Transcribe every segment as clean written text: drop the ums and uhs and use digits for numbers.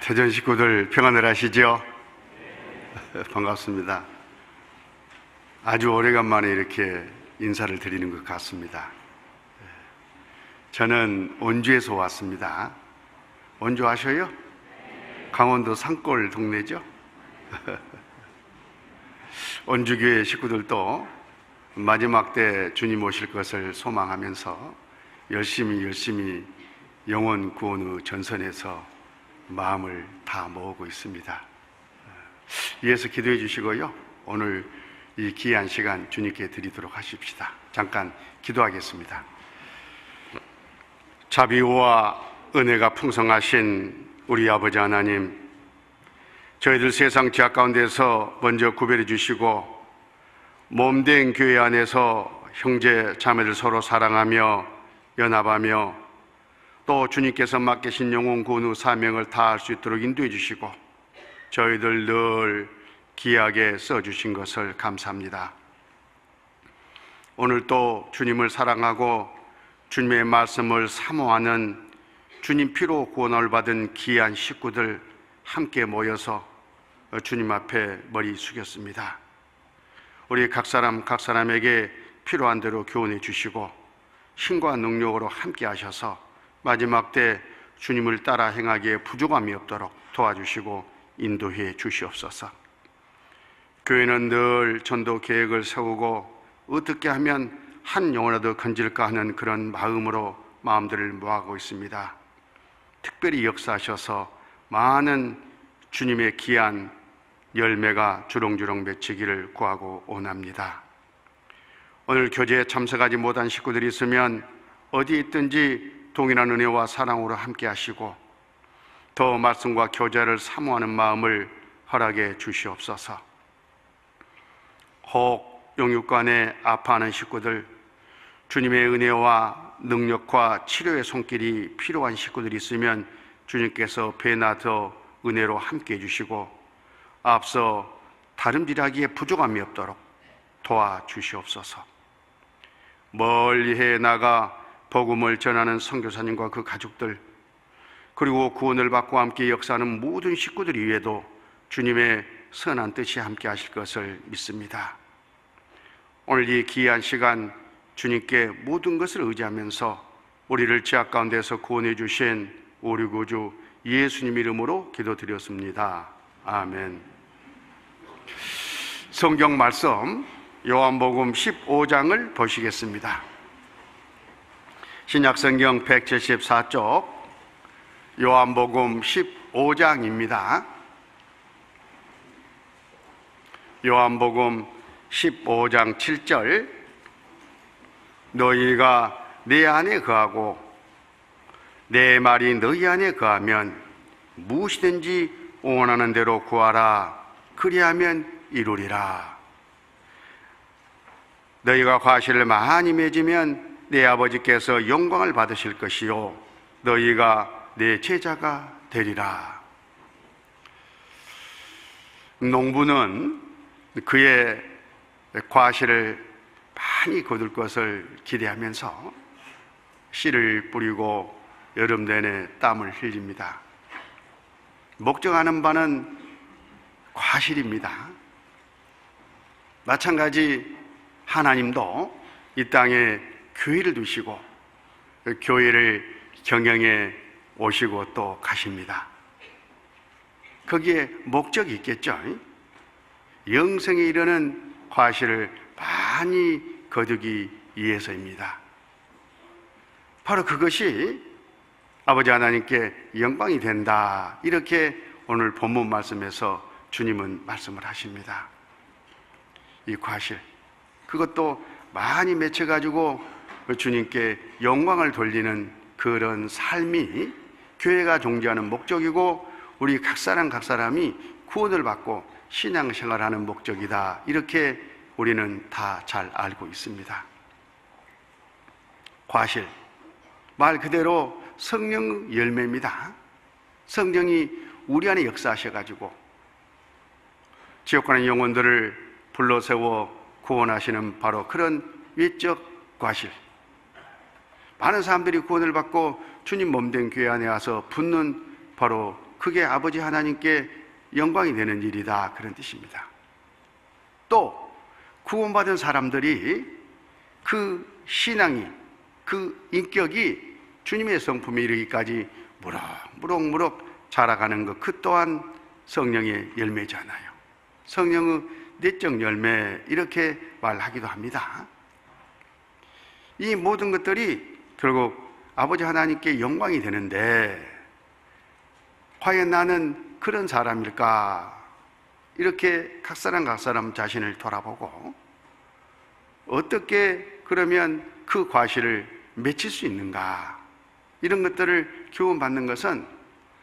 대전 식구들 평안을 하시죠? 반갑습니다. 아주 오래간만에 이렇게 인사를 드리는 것 같습니다. 저는 원주에서 왔습니다. 원주 아셔요? 강원도 산골 동네죠? 원주교회 식구들도 마지막 때 주님 오실 것을 소망하면서 열심히 영혼 구원의 전선에서 마음을 다 모으고 있습니다. 위에서 기도해 주시고요, 오늘 이 귀한 시간 주님께 드리도록 하십시다. 잠깐 기도하겠습니다. 자비와 은혜가 풍성하신 우리 아버지 하나님, 저희들 세상 죄악 가운데서 먼저 구별해 주시고 몸된 교회 안에서 형제 자매들 서로 사랑하며 연합하며 또 주님께서 맡기신 영혼 구원의 사명을 다할 수 있도록 인도해 주시고 저희들 늘 귀하게 써주신 것을 감사합니다. 오늘 또 주님을 사랑하고 주님의 말씀을 사모하는 주님 피로 구원을 받은 귀한 식구들 함께 모여서 주님 앞에 머리 숙였습니다. 우리 각 사람에게 필요한 대로 교훈해 주시고 힘과 능력으로 함께 하셔서 마지막 때 주님을 따라 행하기에 부족함이 없도록 도와주시고 인도해 주시옵소서. 교회는 늘 전도 계획을 세우고 어떻게 하면 한 영혼이라도 건질까 하는 그런 마음들을 모아가고 있습니다. 특별히 역사하셔서 많은 주님의 귀한 열매가 주렁주렁 맺히기를 구하고 원합니다. 오늘 교제에 참석하지 못한 식구들이 있으면 어디 있든지 동일한 은혜와 사랑으로 함께 하시고 더 말씀과 교제를 사모하는 마음을 허락해 주시옵소서. 혹 영육간에 아파하는 식구들, 주님의 은혜와 능력과 치료의 손길이 필요한 식구들이 있으면 주님께서 배나 더 은혜로 함께 해주시고 앞서 다름질하기에 부족함이 없도록 도와주시옵소서. 멀리 나가 복음을 전하는 선교사님과 그 가족들, 그리고 구원을 받고 함께 역사하는 모든 식구들 위에도 주님의 선한 뜻이 함께 하실 것을 믿습니다. 오늘 이 귀한 시간 주님께 모든 것을 의지하면서 우리를 죄악 가운데서 구원해 주신 우리 구주 예수님 이름으로 기도드렸습니다. 아멘. 성경 말씀 요한복음 15장을 보시겠습니다. 신약성경 174쪽 요한복음 15장입니다. 요한복음 15장 7절, 너희가 내 안에 거하고 내 말이 너희 안에 거하면 무엇이든지 원하는 대로 구하라. 그리하면 이루리라. 너희가 과실을 많이 맺으면 내 아버지께서 영광을 받으실 것이요 너희가 내 제자가 되리라. 농부는 그의 과실을 많이 거둘 것을 기대하면서 씨를 뿌리고 여름 내내 땀을 흘립니다. 목적하는 바는 과실입니다. 마찬가지 하나님도 이 땅에 교회를 두시고 교회를 경영해 오시고 또 가십니다. 거기에 목적이 있겠죠. 영생에 이르는 과실을 많이 거두기 위해서입니다. 바로 그것이 아버지 하나님께 영광이 된다, 이렇게 오늘 본문 말씀에서 주님은 말씀을 하십니다. 이 과실, 그것도 많이 맺혀가지고 주님께 영광을 돌리는 그런 삶이 교회가 존재하는 목적이고 우리 각 사람이 구원을 받고 신앙생활하는 목적이다, 이렇게 우리는 다 잘 알고 있습니다. 과실, 말 그대로 성령 열매입니다. 성령이 우리 안에 역사하셔가지고 지옥 가는 영혼들을 불러세워 구원하시는 바로 그런 외적 과실. 많은 사람들이 구원을 받고 주님 몸된 교회 안에 와서 붙는 바로 그게 아버지 하나님께 영광이 되는 일이다, 그런 뜻입니다. 또 구원받은 사람들이 그 신앙이, 그 인격이 주님의 성품에 이르기까지 무럭무럭 자라가는 것, 그 또한 성령의 열매잖아요. 성령의 내적 열매, 이렇게 말하기도 합니다. 이 모든 것들이 결국 아버지 하나님께 영광이 되는데, 과연 나는 그런 사람일까? 이렇게 각 사람 자신을 돌아보고 어떻게 그러면 그 과실을 맺힐 수 있는가? 이런 것들을 교훈받는 것은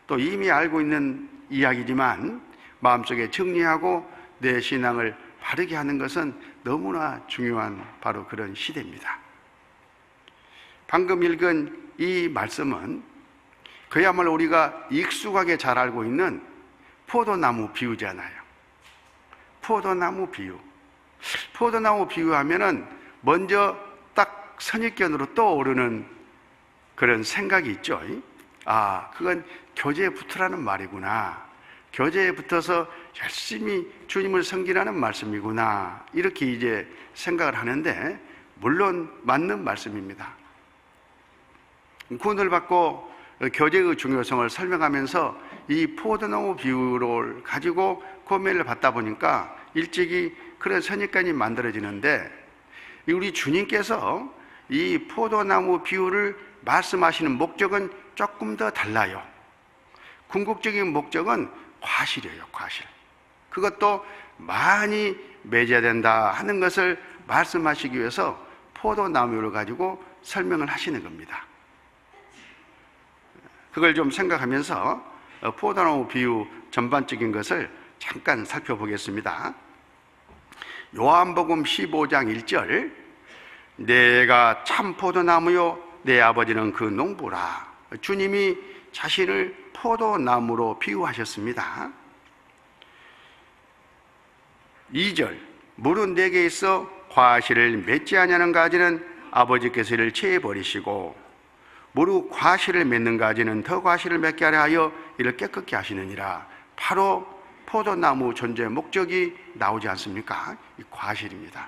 또 이미 알고 있는 이야기지만 마음속에 정리하고 내 신앙을 바르게 하는 것은 너무나 중요한 바로 그런 시대입니다. 방금 읽은 이 말씀은 그야말로 우리가 익숙하게 잘 알고 있는 포도나무 비유잖아요. 포도나무 비유. 포도나무 비유하면은 먼저 딱 선입견으로 떠오르는 그런 생각이 있죠. 그건 교제에 붙으라는 말이구나. 교제에 붙어서 열심히 주님을 섬기라는 말씀이구나. 이렇게 이제 생각을 하는데, 물론 맞는 말씀입니다. 구원을 받고 교제의 중요성을 설명하면서 이 포도나무 비유를 가지고 고민을 받다 보니까 일찍이 그런 선입견이 만들어지는데, 우리 주님께서 이 포도나무 비유를 말씀하시는 목적은 조금 더 달라요. 궁극적인 목적은 과실이에요, 과실. 그것도 많이 맺어야 된다 하는 것을 말씀하시기 위해서 포도나무를 가지고 설명을 하시는 겁니다. 그걸 좀 생각하면서 포도나무 비유 전반적인 것을 잠깐 살펴보겠습니다. 요한복음 15장 1절, 내가 참 포도나무요 내 아버지는 그 농부라. 주님이 자신을 포도나무로 비유하셨습니다. 2절, 물은 내게 있어 과실을 맺지 아니하는 가지는 아버지께서 이를 채버리시고 무릇 과실을 맺는 가지는 더 과실을 맺게 하려 하여 이를 깨끗게 하시느니라. 바로 포도나무 존재의 목적이 나오지 않습니까? 이 과실입니다.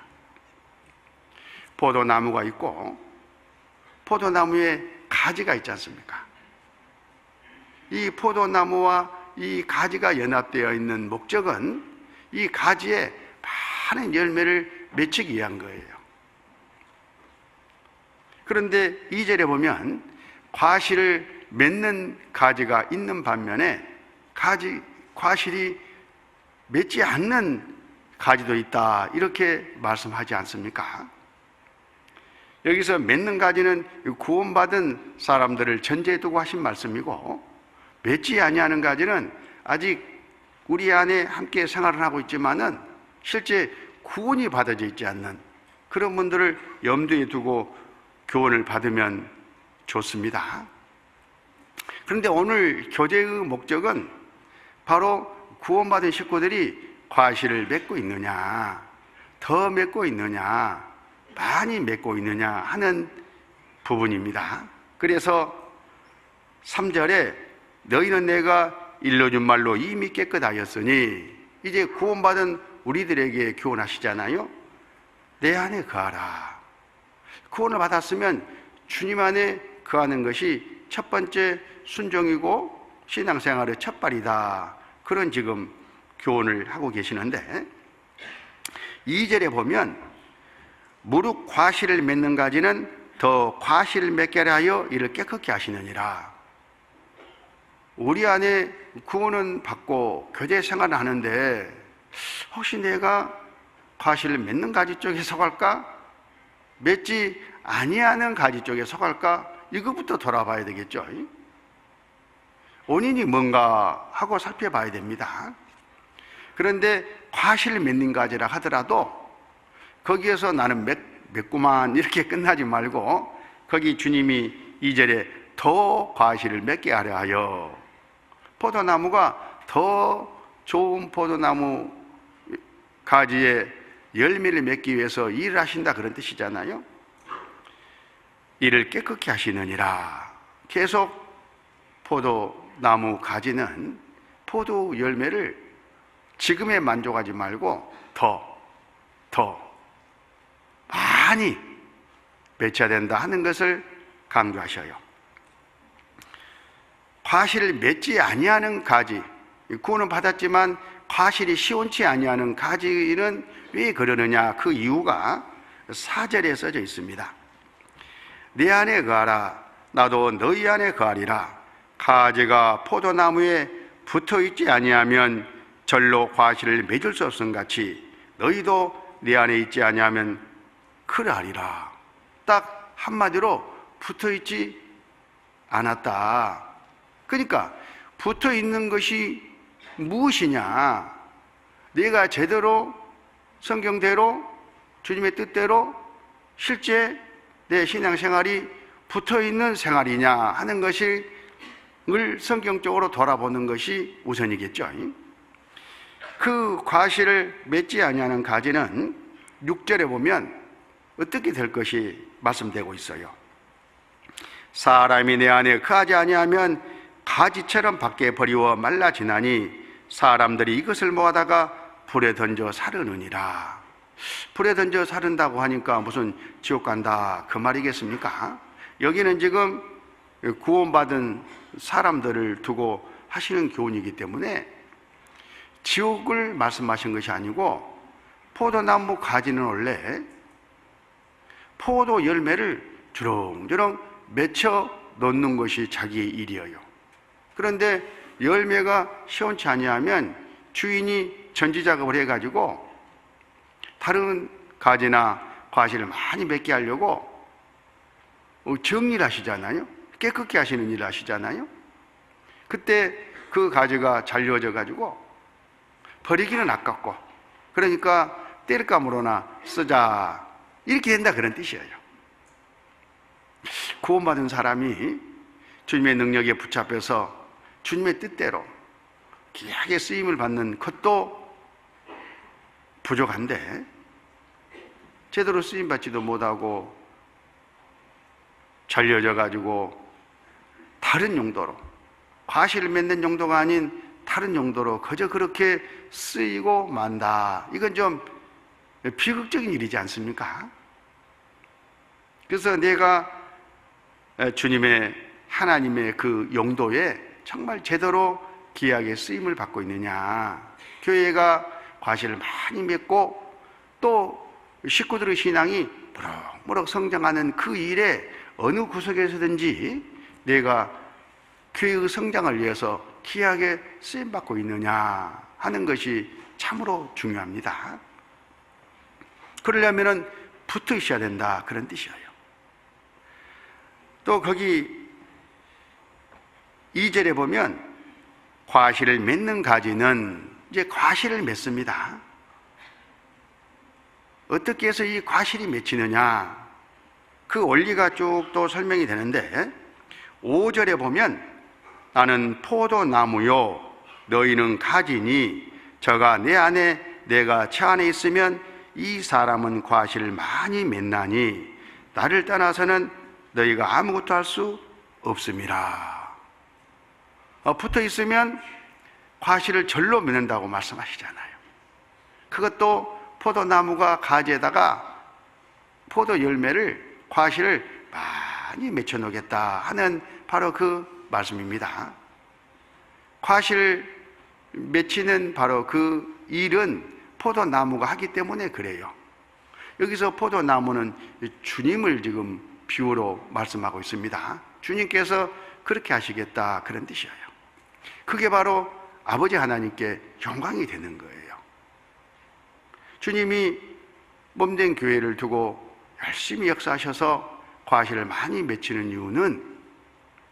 포도나무가 있고 포도나무에 가지가 있지 않습니까? 이 포도나무와 이 가지가 연합되어 있는 목적은 이 가지에 많은 열매를 맺히기 위한 거예요. 그런데 2절에 보면 과실을 맺는 가지가 있는 반면에 과실이 맺지 않는 가지도 있다, 이렇게 말씀하지 않습니까? 여기서 맺는 가지는 구원받은 사람들을 전제에 두고 하신 말씀이고, 맺지 아니하는 가지는 아직 우리 안에 함께 생활을 하고 있지만은 실제 구원이 받아져 있지 않는 그런 분들을 염두에 두고 교훈을 받으면 좋습니다. 그런데 오늘 교제의 목적은 바로 구원받은 식구들이 과실을 맺고 있느냐, 더 맺고 있느냐, 많이 맺고 있느냐 하는 부분입니다. 그래서 3절에 너희는 내가 일러준 말로 이미 깨끗하였으니, 이제 구원받은 우리들에게 교훈하시잖아요. 내 안에 거하라. 구원을 받았으면 주님 안에 거하는 것이 첫 번째 순종이고 신앙생활의 첫발이다, 그런 지금 교훈을 하고 계시는데, 2절에 보면 무릇 과실을 맺는 가지는 더 과실을 맺게 하여 이를 깨끗게 하시느니라. 우리 안에 구원은 받고 교제 생활을 하는데 혹시 내가 과실을 맺는 가지 쪽에 속할까? 맺지 아니하는 가지 쪽에 속할까? 이것부터 돌아봐야 되겠죠. 원인이 뭔가 하고 살펴봐야 됩니다. 그런데 과실을 맺는 가지라 하더라도 거기에서 나는 맺구만 이렇게 끝나지 말고, 거기 주님이 2절에 더 과실을 맺게 하려 하여, 포도나무가 더 좋은 포도나무 가지에 열매를 맺기 위해서 일을 하신다, 그런 뜻이잖아요. 이를 깨끗게 하시느니라. 계속 포도나무 가지는 포도 열매를 지금에 만족하지 말고 더 많이 맺혀야 된다 하는 것을 강조하셔요. 과실을 맺지 아니하는 가지, 구원은 받았지만 과실이 시원치 아니하는 가지는 왜 그러느냐? 그 이유가 4절에 써져 있습니다. 내 안에 거하라, 나도 너희 안에 거하리라. 가지가 포도나무에 붙어있지 아니하면 절로 과실을 맺을 수 없음 같이 너희도 내 안에 있지 아니하면 그러하리라. 딱 한마디로 붙어있지 않았다. 그러니까 붙어있는 것이 무엇이냐? 내가 제대로 성경대로 주님의 뜻대로 실제 내 신앙생활이 붙어있는 생활이냐 하는 것을 성경적으로 돌아보는 것이 우선이겠죠. 그 과실을 맺지 아니하는 가지는 6절에 보면 어떻게 될 것이 말씀되고 있어요. 사람이 내 안에 거하지 아니하면 가지처럼 밖에 버리워 말라지나니 사람들이 이것을 모아다가 불에 던져 사르느니라. 불에 던져 사른다고 하니까 무슨 지옥 간다 그 말이겠습니까? 여기는 지금 구원받은 사람들을 두고 하시는 교훈이기 때문에 지옥을 말씀하신 것이 아니고, 포도나무 가지는 원래 포도 열매를 주렁주렁 맺혀 놓는 것이 자기의 일이에요. 그런데 열매가 시원치 아니하면 주인이 전지작업을 해가지고 다른 가지나 과실을 많이 맺게 하려고 정리를 하시잖아요. 깨끗게 하시는 일을 하시잖아요. 그때 그 가지가 잘려져 가지고 버리기는 아깝고, 그러니까 땔감으로나 쓰자 이렇게 된다 그런 뜻이에요. 구원받은 사람이 주님의 능력에 붙잡혀서 주님의 뜻대로 귀하게 쓰임을 받는 것도 부족한데, 제대로 쓰임받지도 못하고 잘려져 가지고 다른 용도로, 과실을 맺는 용도가 아닌 다른 용도로 그저 그렇게 쓰이고 만다. 이건 좀 비극적인 일이지 않습니까? 그래서 내가 주님의 하나님의 그 용도에 정말 제대로 귀하게 쓰임을 받고 있느냐, 교회가 과실을 많이 맺고 또 식구들의 신앙이 무럭무럭 성장하는 그 일에 어느 구석에서든지 내가 교회의 성장을 위해서 귀하게 쓰임받고 있느냐 하는 것이 참으로 중요합니다. 그러려면 붙어 있어야 된다 그런 뜻이에요. 또 거기 2절에 보면 과실을 맺는 가지는 이제 과실을 맺습니다. 어떻게 해서 이 과실이 맺히느냐, 그 원리가 쭉 또 설명이 되는데, 5절에 보면 나는 포도나무요 너희는 가지니 저가 내 안에 내가 저 안에 있으면 이 사람은 과실을 많이 맺나니 나를 떠나서는 너희가 아무것도 할 수 없음이라. 붙어 있으면 과실을 절로 맺는다고 말씀하시잖아요. 그것도 포도나무가 가지에다가 포도 열매를, 과실을 많이 맺혀 놓겠다 하는 바로 그 말씀입니다. 과실을 맺히는 바로 그 일은 포도나무가 하기 때문에 그래요. 여기서 포도나무는 주님을 지금 비유로 말씀하고 있습니다. 주님께서 그렇게 하시겠다 그런 뜻이에요. 그게 바로 아버지 하나님께 영광이 되는 거예요. 주님이 몸된 교회를 두고 열심히 역사하셔서 과실을 많이 맺히는 이유는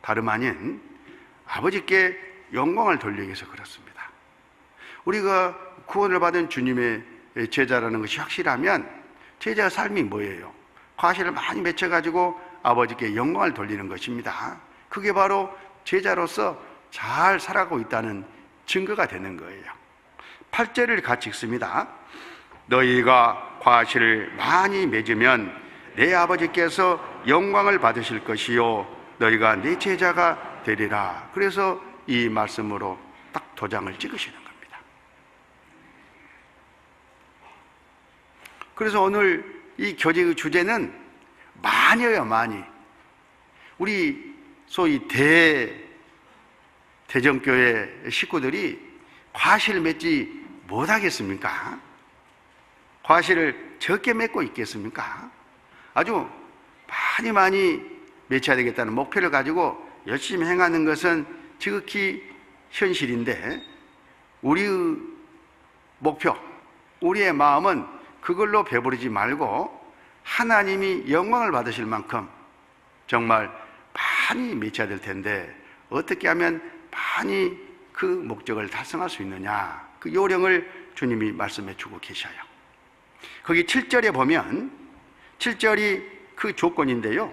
다름 아닌 아버지께 영광을 돌리기 위해서 그렇습니다. 우리가 구원을 받은 주님의 제자라는 것이 확실하면 제자 삶이 뭐예요? 과실을 많이 맺혀가지고 아버지께 영광을 돌리는 것입니다. 그게 바로 제자로서 잘 살아가고 있다는 증거가 되는 거예요. 8절을 같이 읽습니다. 너희가 과실을 많이 맺으면 내 아버지께서 영광을 받으실 것이요 너희가 내 제자가 되리라. 그래서 이 말씀으로 딱 도장을 찍으시는 겁니다. 그래서 오늘 이 교제의 주제는 많이요, 많이. 우리 소위 대정교회 식구들이 과실을 맺지 못하겠습니까? 과실을 적게 맺고 있겠습니까? 아주 많이 맺혀야 되겠다는 목표를 가지고 열심히 행하는 것은 지극히 현실인데, 우리의 목표, 우리의 마음은 그걸로 배부르지 말고 하나님이 영광을 받으실 만큼 정말 많이 맺혀야 될 텐데, 어떻게 하면 많이 그 목적을 달성할 수 있느냐, 그 요령을 주님이 말씀해 주고 계셔요. 거기 7절에 보면, 7절이 그 조건인데요,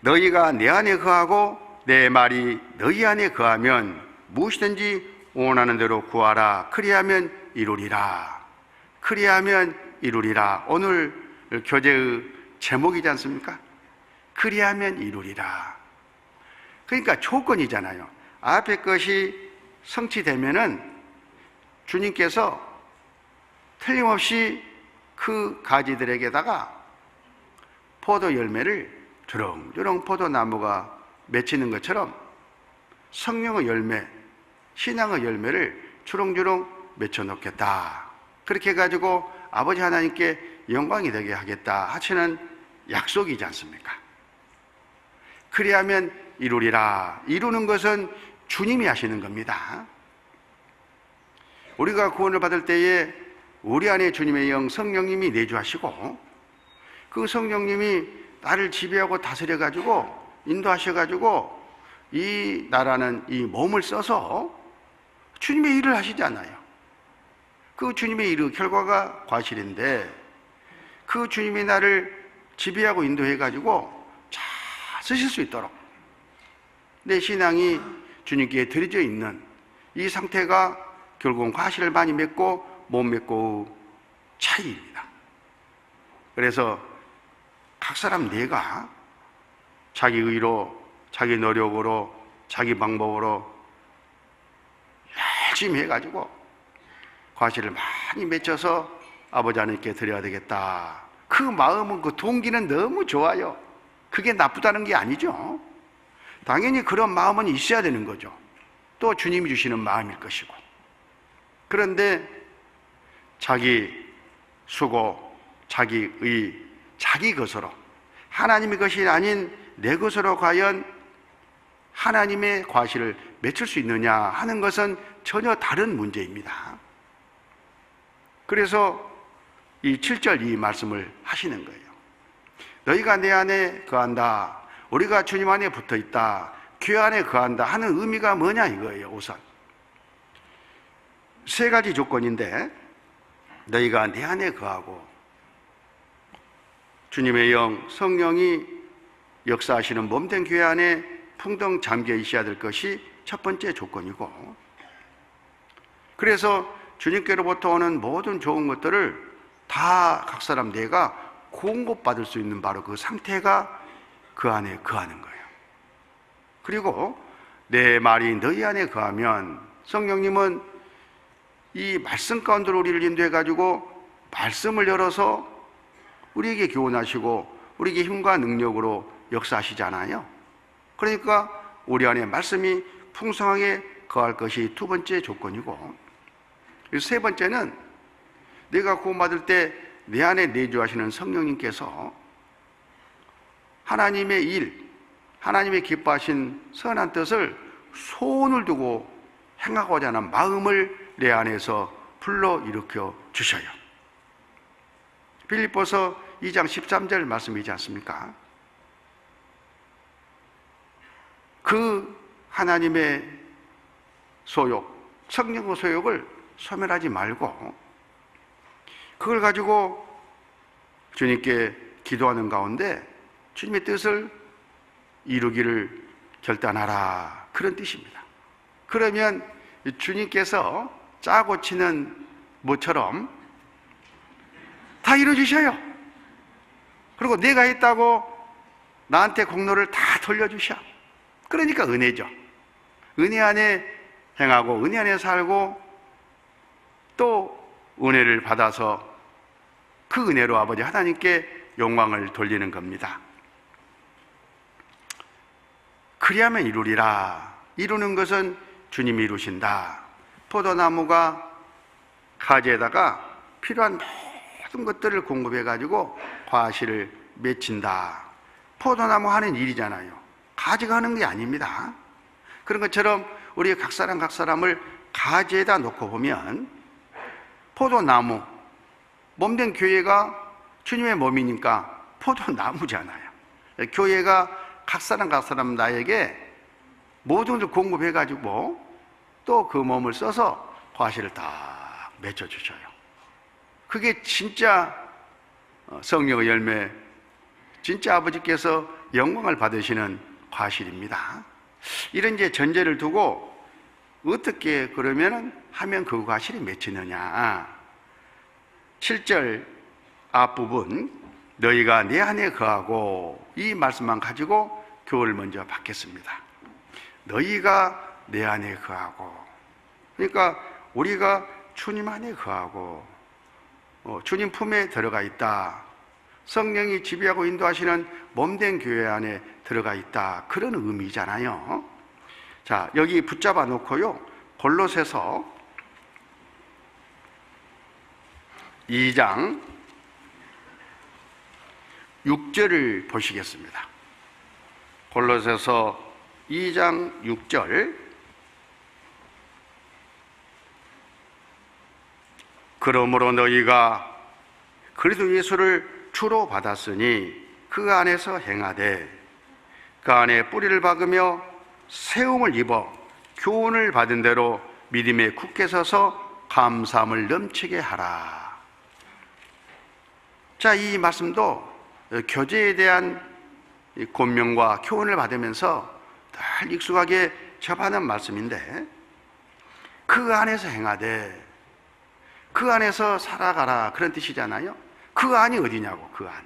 너희가 내 안에 거하고 내 말이 너희 안에 거하면 무엇이든지 원하는 대로 구하라. 그리하면 이루리라. 그리하면 이루리라. 오늘 교제의 제목이지 않습니까? 그리하면 이루리라. 그러니까 조건이잖아요. 앞에 것이 성취되면은 주님께서 틀림없이 그 가지들에게다가 포도 열매를 주렁주렁 포도나무가 맺히는 것처럼 성령의 열매, 신앙의 열매를 주렁주렁 맺혀 놓겠다. 그렇게 해가지고 아버지 하나님께 영광이 되게 하겠다 하시는 약속이지 않습니까? 그리하면 이루리라. 이루는 것은 주님이 하시는 겁니다. 우리가 구원을 받을 때에 우리 안에 주님의 영 성령님이 내주하시고, 그 성령님이 나를 지배하고 다스려가지고 인도하셔가지고 이 나라는 이 몸을 써서 주님의 일을 하시잖아요. 그 주님의 일의 결과가 과실인데, 그 주님이 나를 지배하고 인도해가지고 잘 쓰실 수 있도록 내 신앙이 주님께 드려져 있는 이 상태가 결국은 과실을 많이 맺고 못 맺고 차이입니다. 그래서 각 사람 내가 자기 의로, 자기 노력으로, 자기 방법으로 열심히 해가지고 과실을 많이 맺혀서 아버지 하나님께 드려야 되겠다. 그 마음은, 그 동기는 너무 좋아요. 그게 나쁘다는 게 아니죠. 당연히 그런 마음은 있어야 되는 거죠. 또 주님이 주시는 마음일 것이고. 그런데 자기 수고, 자기 의, 자기 것으로, 하나님의 것이 아닌 내 것으로 과연 하나님의 과실을 맺힐 수 있느냐 하는 것은 전혀 다른 문제입니다. 그래서 이 7절 이 말씀을 하시는 거예요. 너희가 내 안에 거한다, 우리가 주님 안에 붙어 있다, 교회 안에 거한다 하는 의미가 뭐냐 이거예요. 우선 세 가지 조건인데, 너희가 내 안에 거하고 주님의 영 성령이 역사하시는 몸된 교회 안에 풍덩 잠겨 있어야 될 것이 첫 번째 조건이고, 그래서 주님께로부터 오는 모든 좋은 것들을 다 각 사람 내가 공급받을 수 있는 바로 그 상태가 그 안에 거하는 거예요. 그리고 내 말이 너희 안에 거하면, 성령님은 이 말씀 가운데로 우리를 인도해 가지고 말씀을 열어서 우리에게 교훈하시고 우리에게 힘과 능력으로 역사하시잖아요. 그러니까 우리 안에 말씀이 풍성하게 거할 것이 두 번째 조건이고, 세 번째는 내가 구원받을 때 내 안에 내주하시는 성령님께서 하나님의 일, 하나님의 기뻐하신 선한 뜻을 소원을 두고 행하고자 하는 마음을 내 안에서 불러일으켜 주셔요. 빌립보서 2장 13절 말씀이지 않습니까? 그 하나님의 소욕, 성령의 소욕을 소멸하지 말고 그걸 가지고 주님께 기도하는 가운데 주님의 뜻을 이루기를 결단하라, 그런 뜻입니다. 그러면 주님께서 짜고 치는 모처럼 다 이루어주셔요. 그리고 내가 했다고 나한테 공로를 다 돌려주셔. 그러니까 은혜죠. 은혜 안에 행하고 은혜 안에 살고 또 은혜를 받아서 그 은혜로 아버지 하나님께 영광을 돌리는 겁니다. 그리하면 이루리라. 이루는 것은 주님이 이루신다. 포도나무가 가지에다가 필요한 모든 것들을 공급해 가지고 과실을 맺힌다. 포도나무 하는 일이잖아요. 가지가 하는 게 아닙니다. 그런 것처럼 우리 각 사람을 가지에다 놓고 보면 포도나무, 몸된 교회가 주님의 몸이니까 포도나무잖아요. 교회가 각 사람 나에게 모든 것을 공급해 가지고 또 그 몸을 써서 과실을 다 맺어주셔요. 그게 진짜 성령의 열매, 진짜 아버지께서 영광을 받으시는 과실입니다. 이런 이제 전제를 두고 어떻게 그러면 하면 그 과실이 맺히느냐. 7절 앞부분, 너희가 내 안에 거하고, 이 말씀만 가지고 교훈을 먼저 받겠습니다. 너희가 내 안에 거하고, 그러니까 우리가 주님 안에 거하고 주님 품에 들어가 있다. 성령이 지배하고 인도하시는 몸된 교회 안에 들어가 있다. 그런 의미잖아요. 자, 여기 붙잡아 놓고요, 골로새서 2장 6절을 보시겠습니다. 골로새서 2장 6절. 그러므로 너희가 그리스도 예수를 주로 받았으니 그 안에서 행하되 그 안에 뿌리를 박으며 세움을 입어 교훈을 받은 대로 믿음에 굳게 서서 감사함을 넘치게 하라. 자, 이 말씀도 교제에 대한 권면과 교훈을 받으면서 늘 익숙하게 접하는 말씀인데, 그 안에서 행하되 그 안에서 살아가라, 그런 뜻이잖아요. 그 안이 어디냐고. 그 안,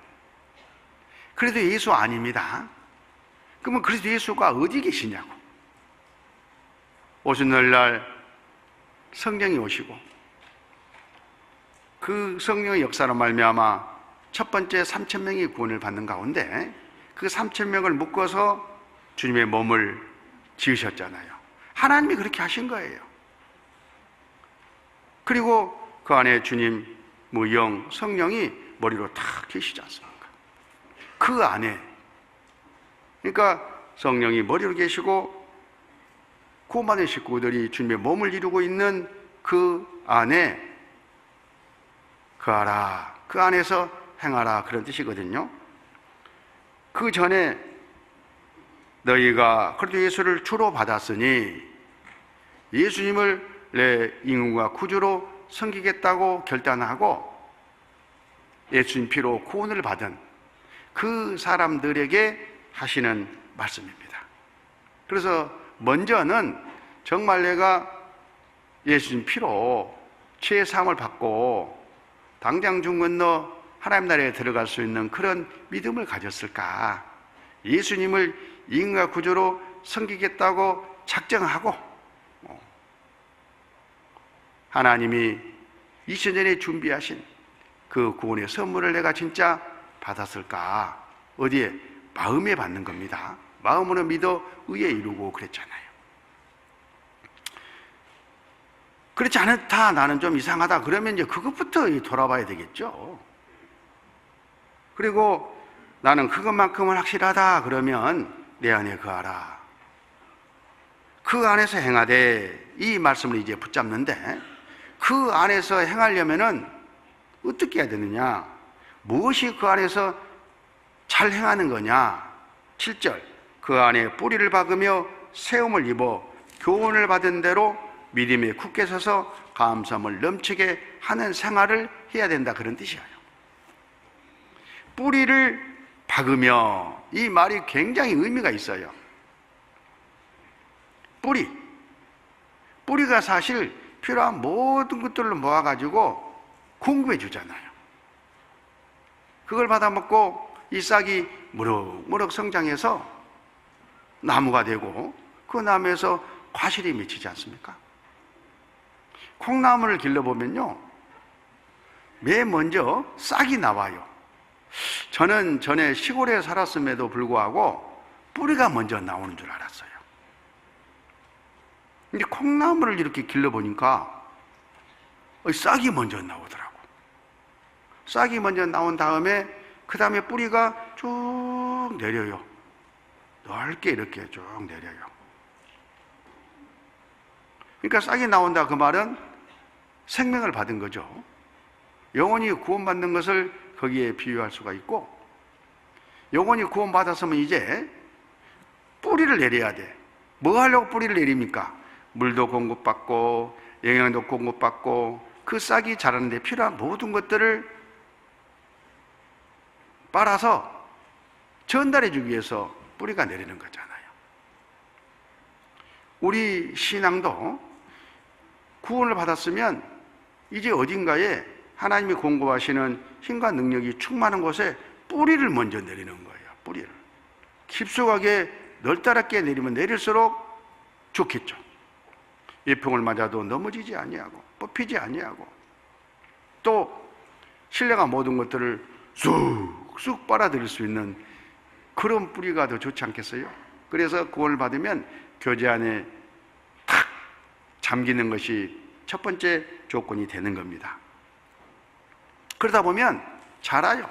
그래도 예수 아닙니다. 그러면 그리스도 예수가 어디 계시냐고. 오순절 날 성령이 오시고 그 성령의 역사로 말미암아 첫 번째 3,000명이 구원을 받는 가운데 그 3,000명을 묶어서 주님의 몸을 지으셨잖아요. 하나님이 그렇게 하신 거예요. 그리고 그 안에 주님, 영, 성령이 머리로 탁 계시지 않습니까? 그 안에, 그러니까 성령이 머리로 계시고 구원받은 식구들이 주님의 몸을 이루고 있는 그 안에 거하라, 그 안에서 행하라, 그런 뜻이거든요. 그 전에 너희가 그리스도 예수를 주로 받았으니 예수님을 내 임금과 구주로 섬기겠다고 결단하고 예수님 피로 구원을 받은 그 사람들에게 하시는 말씀입니다. 그래서 먼저는 정말 내가 예수님 피로 죄의 사함을 받고 당장 중 건너 하나님 나라에 들어갈 수 있는 그런 믿음을 가졌을까? 예수님을 임금과 구주로 섬기겠다고 작정하고 하나님이 2000년 전에 준비하신 그 구원의 선물을 내가 진짜 받았을까? 어디에? 마음에 받는 겁니다. 마음으로 믿어 의에 이루고 그랬잖아요. 그렇지 않다, 나는 좀 이상하다, 그러면 이제 그것부터 돌아봐야 되겠죠. 그리고 나는 그것만큼은 확실하다, 그러면 내 안에 거하라. 그 안에서 행하되, 이 말씀을 이제 붙잡는데, 그 안에서 행하려면은 어떻게 해야 되느냐? 무엇이 그 안에서 잘 행하는 거냐? 7절, 그 안에 뿌리를 박으며 세움을 입어 교훈을 받은 대로 믿음에 굳게 서서 감사함을 넘치게 하는 생활을 해야 된다, 그런 뜻이에요. 뿌리를 박으며, 이 말이 굉장히 의미가 있어요. 뿌리가 사실 필요한 모든 것들을 모아가지고 공급해 주잖아요. 그걸 받아먹고 이 싹이 무럭무럭 성장해서 나무가 되고 그 나무에서 과실이 맺히지 않습니까? 콩나물을 길러보면요, 맨 먼저 싹이 나와요. 저는 전에 시골에 살았음에도 불구하고 뿌리가 먼저 나오는 줄 알았어요. 근데 콩나물을 이렇게 길러보니까 싹이 먼저 나오더라고. 싹이 먼저 나온 다음에 그 다음에 뿌리가 쭉 내려요. 넓게 이렇게 쭉 내려요. 그러니까 싹이 나온다 그 말은 생명을 받은 거죠. 영원히 구원받는 것을 거기에 비유할 수가 있고, 영원히 구원받았으면 이제 뿌리를 내려야 돼. 뭐 하려고 뿌리를 내립니까? 물도 공급받고 영양도 공급받고 그 싹이 자라는 데 필요한 모든 것들을 빨아서 전달해 주기 위해서 뿌리가 내리는 거잖아요. 우리 신앙도 구원을 받았으면 이제 어딘가에 하나님이 공급하시는 힘과 능력이 충만한 곳에 뿌리를 먼저 내리는 거예요. 뿌리를 깊숙하게 넓다랗게 내리면 내릴수록 좋겠죠. 예풍을 맞아도 넘어지지 아니하고 뽑히지 아니하고, 또 신뢰가 모든 것들을 쑥쑥 빨아들일 수 있는 그런 뿌리가 더 좋지 않겠어요? 그래서 구원을 받으면 교제 안에 탁 잠기는 것이 첫 번째 조건이 되는 겁니다. 그러다 보면 자라요.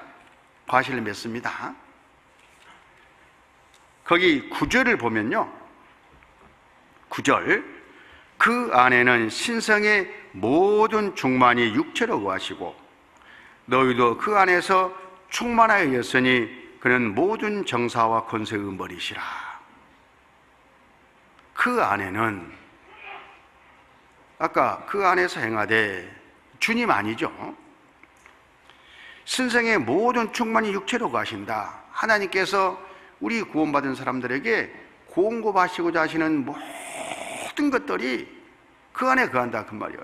과실을 맺습니다. 거기 9절을 보면요, 9절, 그 안에는 신성의 모든 충만이 육체로 거하시고 너희도 그 안에서 충만하였으니 그는 모든 정사와 권세의 머리시라. 그 안에는, 아까 그 안에서 행하되 주님 아니죠. 신성의 모든 충만이 육체로 거하신다. 하나님께서 우리 구원받은 사람들에게 공급하시고자 하시는 모든 것들이 그 안에 거한다 그 말이에요.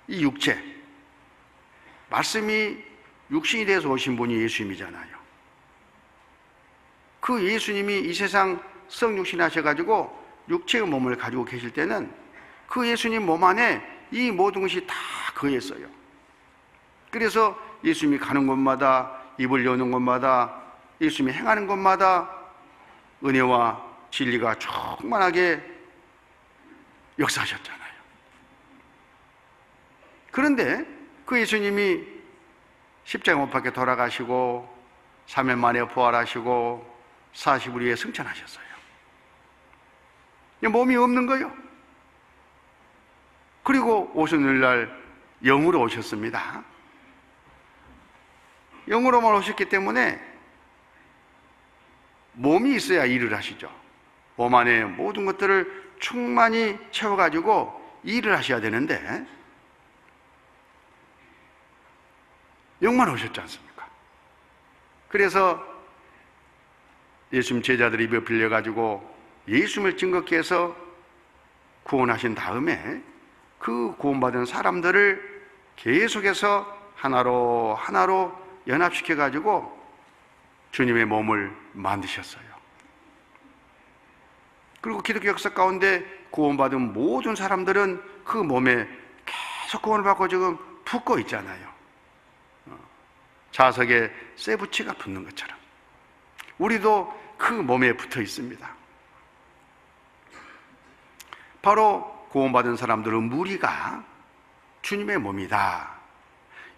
이 육체, 말씀이 육신이 되어서 오신 분이 예수님이잖아요. 그 예수님이 이 세상 성육신 하셔가지고 육체의 몸을 가지고 계실 때는 그 예수님 몸 안에 이 모든 것이 다 거했어요. 그래서 예수님이 가는 곳마다, 입을 여는 곳마다, 예수님이 행하는 곳마다 은혜와 진리가 충만하게 역사하셨잖아요. 그런데 그 예수님이 십자가 못 박혀 돌아가시고 3일 만에 부활하시고 40일 후에 승천하셨어요. 몸이 없는 거예요. 그리고 오시는 날 영으로 오셨습니다. 영으로만 오셨기 때문에 몸이 있어야 일을 하시죠. 몸 안에 모든 것들을 충만히 채워가지고 일을 하셔야 되는데 영만 오셨지 않습니까? 그래서 예수님 제자들이 입에 빌려가지고 예수님을 증거케 해서 구원하신 다음에 그 구원받은 사람들을 계속해서 하나로 하나로 연합시켜가지고 주님의 몸을 만드셨어요. 그리고 기독교 역사 가운데 구원받은 모든 사람들은 그 몸에 계속 구원을 받고 지금 붙고 있잖아요. 자석에 쇠붙이가 붙는 것처럼 우리도 그 몸에 붙어 있습니다. 바로 구원받은 사람들은 무리가 주님의 몸이다,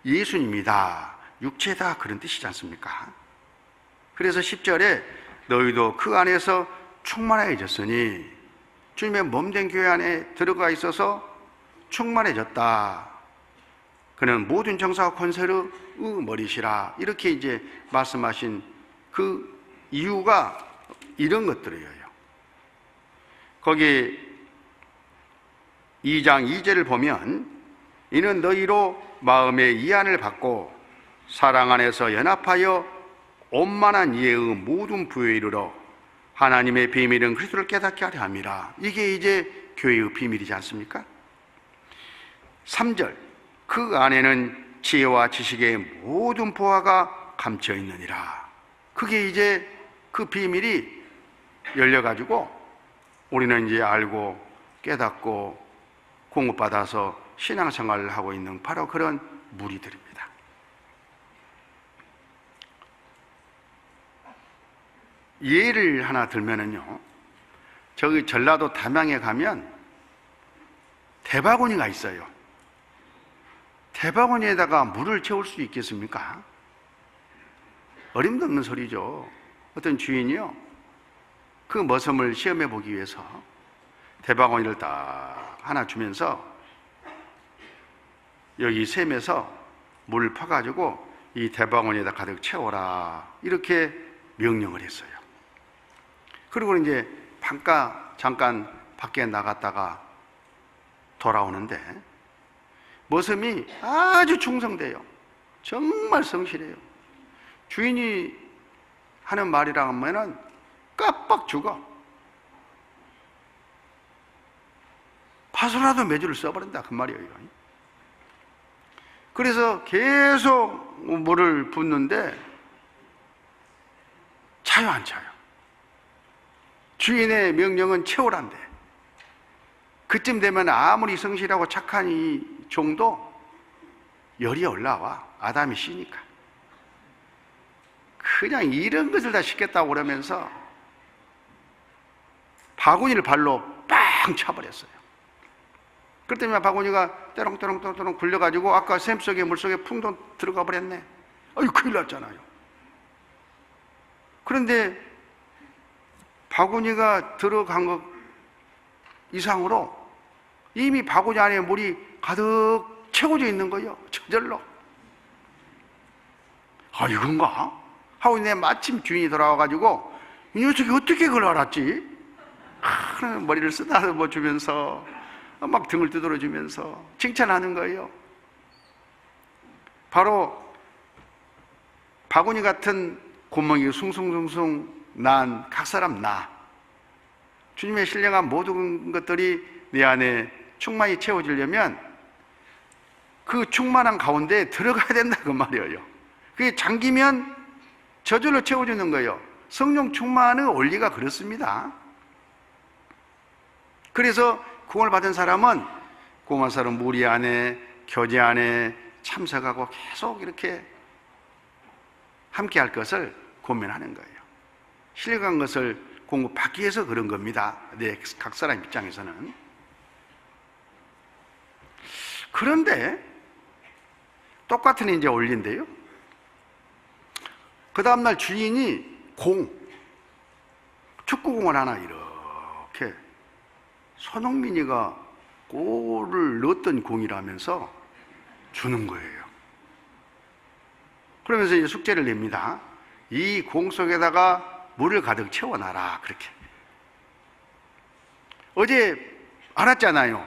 예수님이다, 육체다, 그런 뜻이지 않습니까? 그래서 10절에 너희도 그 안에서 충만해졌으니, 주님의 몸된 교회 안에 들어가 있어서 충만해졌다. 그는 모든 정사와 권세의 머리시라. 이렇게 이제 말씀하신 그 이유가 이런 것들이에요. 거기 2장 2절을 보면 이는 너희로 마음의 이안을 받고 사랑 안에서 연합하여 온만한 이해의 모든 부여에 이르러 하나님의 비밀은 그리스도를 깨닫게 하려 함이라. 이게 이제 교회의 비밀이지 않습니까? 3절, 그 안에는 지혜와 지식의 모든 보화가 감춰 있느니라. 그게 이제 그 비밀이 열려가지고 우리는 이제 알고 깨닫고 공급받아서 신앙생활을 하고 있는 바로 그런 무리들입니다. 예를 하나 들면은요, 저기 전라도 담양에 가면 대바구니가 있어요. 대바구니에다가 물을 채울 수 있겠습니까? 어림도 없는 소리죠. 어떤 주인이요, 그 머슴을 시험해 보기 위해서 대바구니를 딱 하나 주면서 여기 샘에서 물을 퍼가지고 이 대바구니에다 가득 채워라, 이렇게 명령을 했어요. 그리고 이제 잠깐 밖에 나갔다가 돌아오는데 머슴이 아주 충성돼요. 정말 성실해요. 주인이 하는 말이라 하면은 깜빡 죽어. 파수라도 매주를 써버린다, 그 말이에요. 그래서 계속 물을 붓는데 차요, 안 차요? 주인의 명령은 채우란데. 그쯤 되면 아무리 성실하고 착한 이 종도 열이 올라와. 아담이 씨니까. 그냥 이런 것을 다 시켰다고 그러면서 바구니를 발로 빵 차버렸어요. 그렇기 때문에 바구니가 또롱또롱또롱 굴려가지고 아까 샘 속에 물 속에 풍덩 들어가 버렸네. 아유, 큰일 났잖아요. 그런데 바구니가 들어간 것 이상으로 이미 바구니 안에 물이 가득 채워져 있는 거예요. 저절로. 아, 이건가? 하고 내 마침 주인이 돌아와가지고 이 녀석이 어떻게 그걸 알았지? 머리를 쓰다듬어 주면서 막 등을 두드려 주면서 칭찬하는 거예요. 바로 바구니 같은 구멍이 숭숭숭숭 난 각 사람 나, 주님의 신령한 모든 것들이 내 안에 충만히 채워지려면 그 충만한 가운데 들어가야 된다, 그 말이에요. 그게 잠기면 저절로 채워주는 거예요. 성령 충만의 원리가 그렇습니다. 그래서 구원을 받은 사람은 고마사로 무리 안에, 교제 안에 참석하고 계속 이렇게 함께 할 것을 고민하는 거예요. 신령한 것을 공급받기 위해서 그런 겁니다. 각 사람 입장에서는. 그런데 똑같은 이제 원리인데요, 그 다음날 주인이 축구공을 하나 이렇게 손흥민이가 골을 넣었던 공이라면서 주는 거예요. 그러면서 이제 숙제를 냅니다. 이 공 속에다가 물을 가득 채워놔라, 그렇게. 어제 알았잖아요.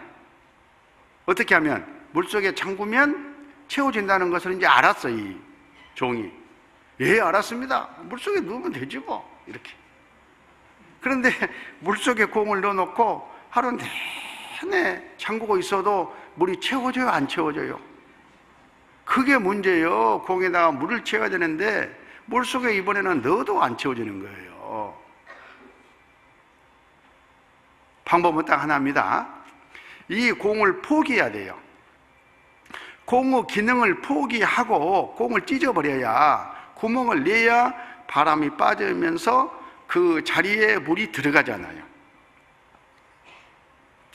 어떻게 하면 물속에 잠그면 채워진다는 것을 이제 알았어, 이 종이. 예, 알았습니다. 물속에 넣으면 되지 뭐, 이렇게. 그런데 물속에 공을 넣어놓고 하루 내내 잠그고 있어도 물이 채워져요, 안 채워져요? 그게 문제예요. 공에다가 물을 채워야 되는데 물속에 이번에는 넣어도 안 채워지는 거예요. 방법은 딱 하나입니다. 이 공을 포기해야 돼요. 공의 기능을 포기하고 공을 찢어버려야, 구멍을 내야 바람이 빠지면서 그 자리에 물이 들어가잖아요.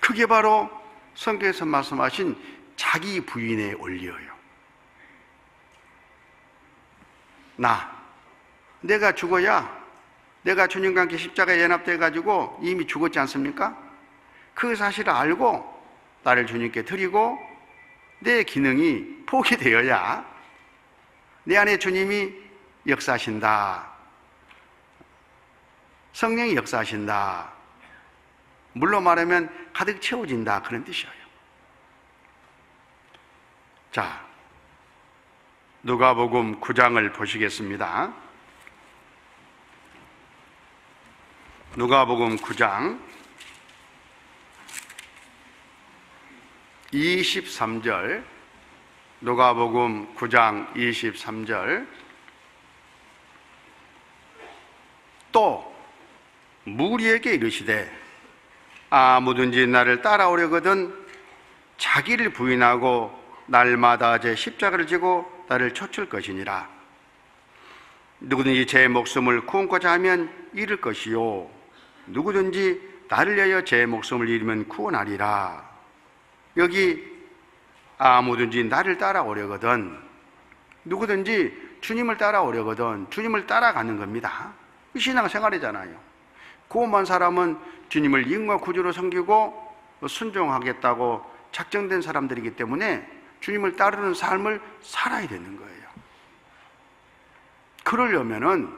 그게 바로 성경에서 말씀하신 자기 부인의 원리예요. 내가 죽어야, 내가 주님과 함께 십자가에 연합돼 가지고 이미 죽었지 않습니까? 그 사실을 알고 나를 주님께 드리고 내 기능이 포기되어야 내 안에 주님이 역사하신다, 성령이 역사하신다, 물로 말하면 가득 채워진다, 그런 뜻이에요. 자, 누가복음 9장을 보시겠습니다. 누가복음 9장 23절, 누가복음 9장 23절. 또 무리에게 이르시되 아무든지 나를 따라오려거든 자기를 부인하고 날마다 제 십자가를 지고 나를 좇을 것이니라. 누구든지 제 목숨을 구원코자 하면 잃을 것이요 누구든지 나를 위하여 제 목숨을 잃으면 구원하리라. 여기 아무든지 나를 따라오려거든, 누구든지 주님을 따라오려거든, 주님을 따라가는 겁니다. 신앙생활이잖아요. 구원받은 사람은 주님을 영과 구주로 섬기고 순종하겠다고 작정된 사람들이기 때문에 주님을 따르는 삶을 살아야 되는 거예요. 그러려면은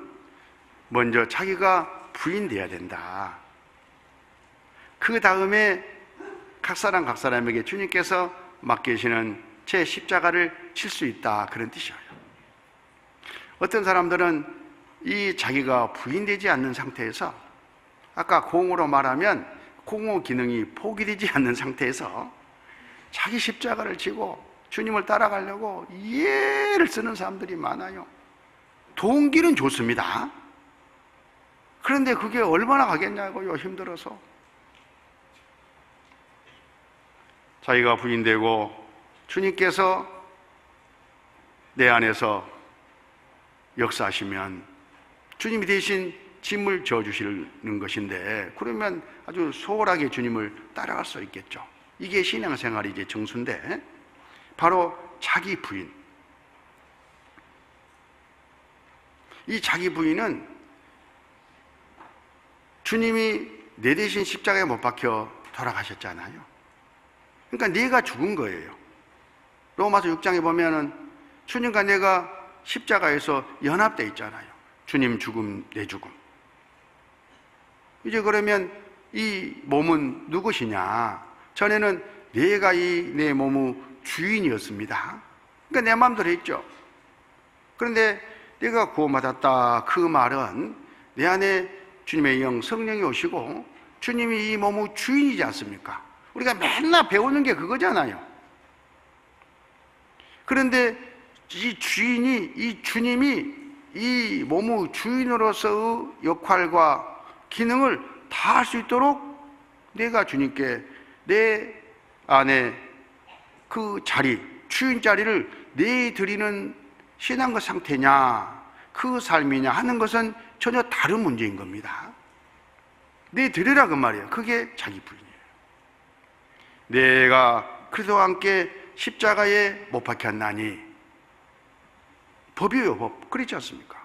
먼저 자기가 부인돼야 된다. 그 다음에 각 사람에게 주님께서 맡기시는 제 십자가를 칠 수 있다, 그런 뜻이에요. 어떤 사람들은 이 자기가 부인되지 않는 상태에서, 아까 공으로 말하면 공허 기능이 포기되지 않는 상태에서 자기 십자가를 지고 주님을 따라가려고 예를 쓰는 사람들이 많아요. 동기는 좋습니다. 그런데 그게 얼마나 가겠냐고요, 힘들어서. 자기가 부인되고 주님께서 내 안에서 역사하시면 주님이 대신 짐을 져주시는 것인데, 그러면 아주 소홀하게 주님을 따라갈 수 있겠죠. 이게 신앙생활이 이제 정수인데, 바로 자기 부인. 이 자기 부인은 주님이 내 대신 십자가에 못 박혀 돌아가셨잖아요. 그러니까 내가 죽은 거예요. 로마서 6장에 보면은 주님과 내가 십자가에서 연합되어 있잖아요. 주님 죽음, 내 죽음. 이제 그러면 이 몸은 누구시냐? 전에는 내가 이 내 몸의 주인이었습니다. 그러니까 내 마음대로 했죠. 그런데 내가 구원받았다, 그 말은 내 안에 주님의 영 성령이 오시고 주님이 이 몸의 주인이지 않습니까? 우리가 맨날 배우는 게 그거잖아요. 그런데 이 주인이, 이 주님이 이 몸의 주인으로서의 역할과 기능을 다 할 수 있도록 내가 주님께 내 안에 그 자리, 주인 자리를 내드리는 신앙의 상태냐, 그 삶이냐 하는 것은 전혀 다른 문제인 겁니다. 내드리라 그 말이에요. 그게 자기 부인이에요. 내가 그리스도와 함께 십자가에 못 박혔나니, 법이에요, 법. 그렇지 않습니까?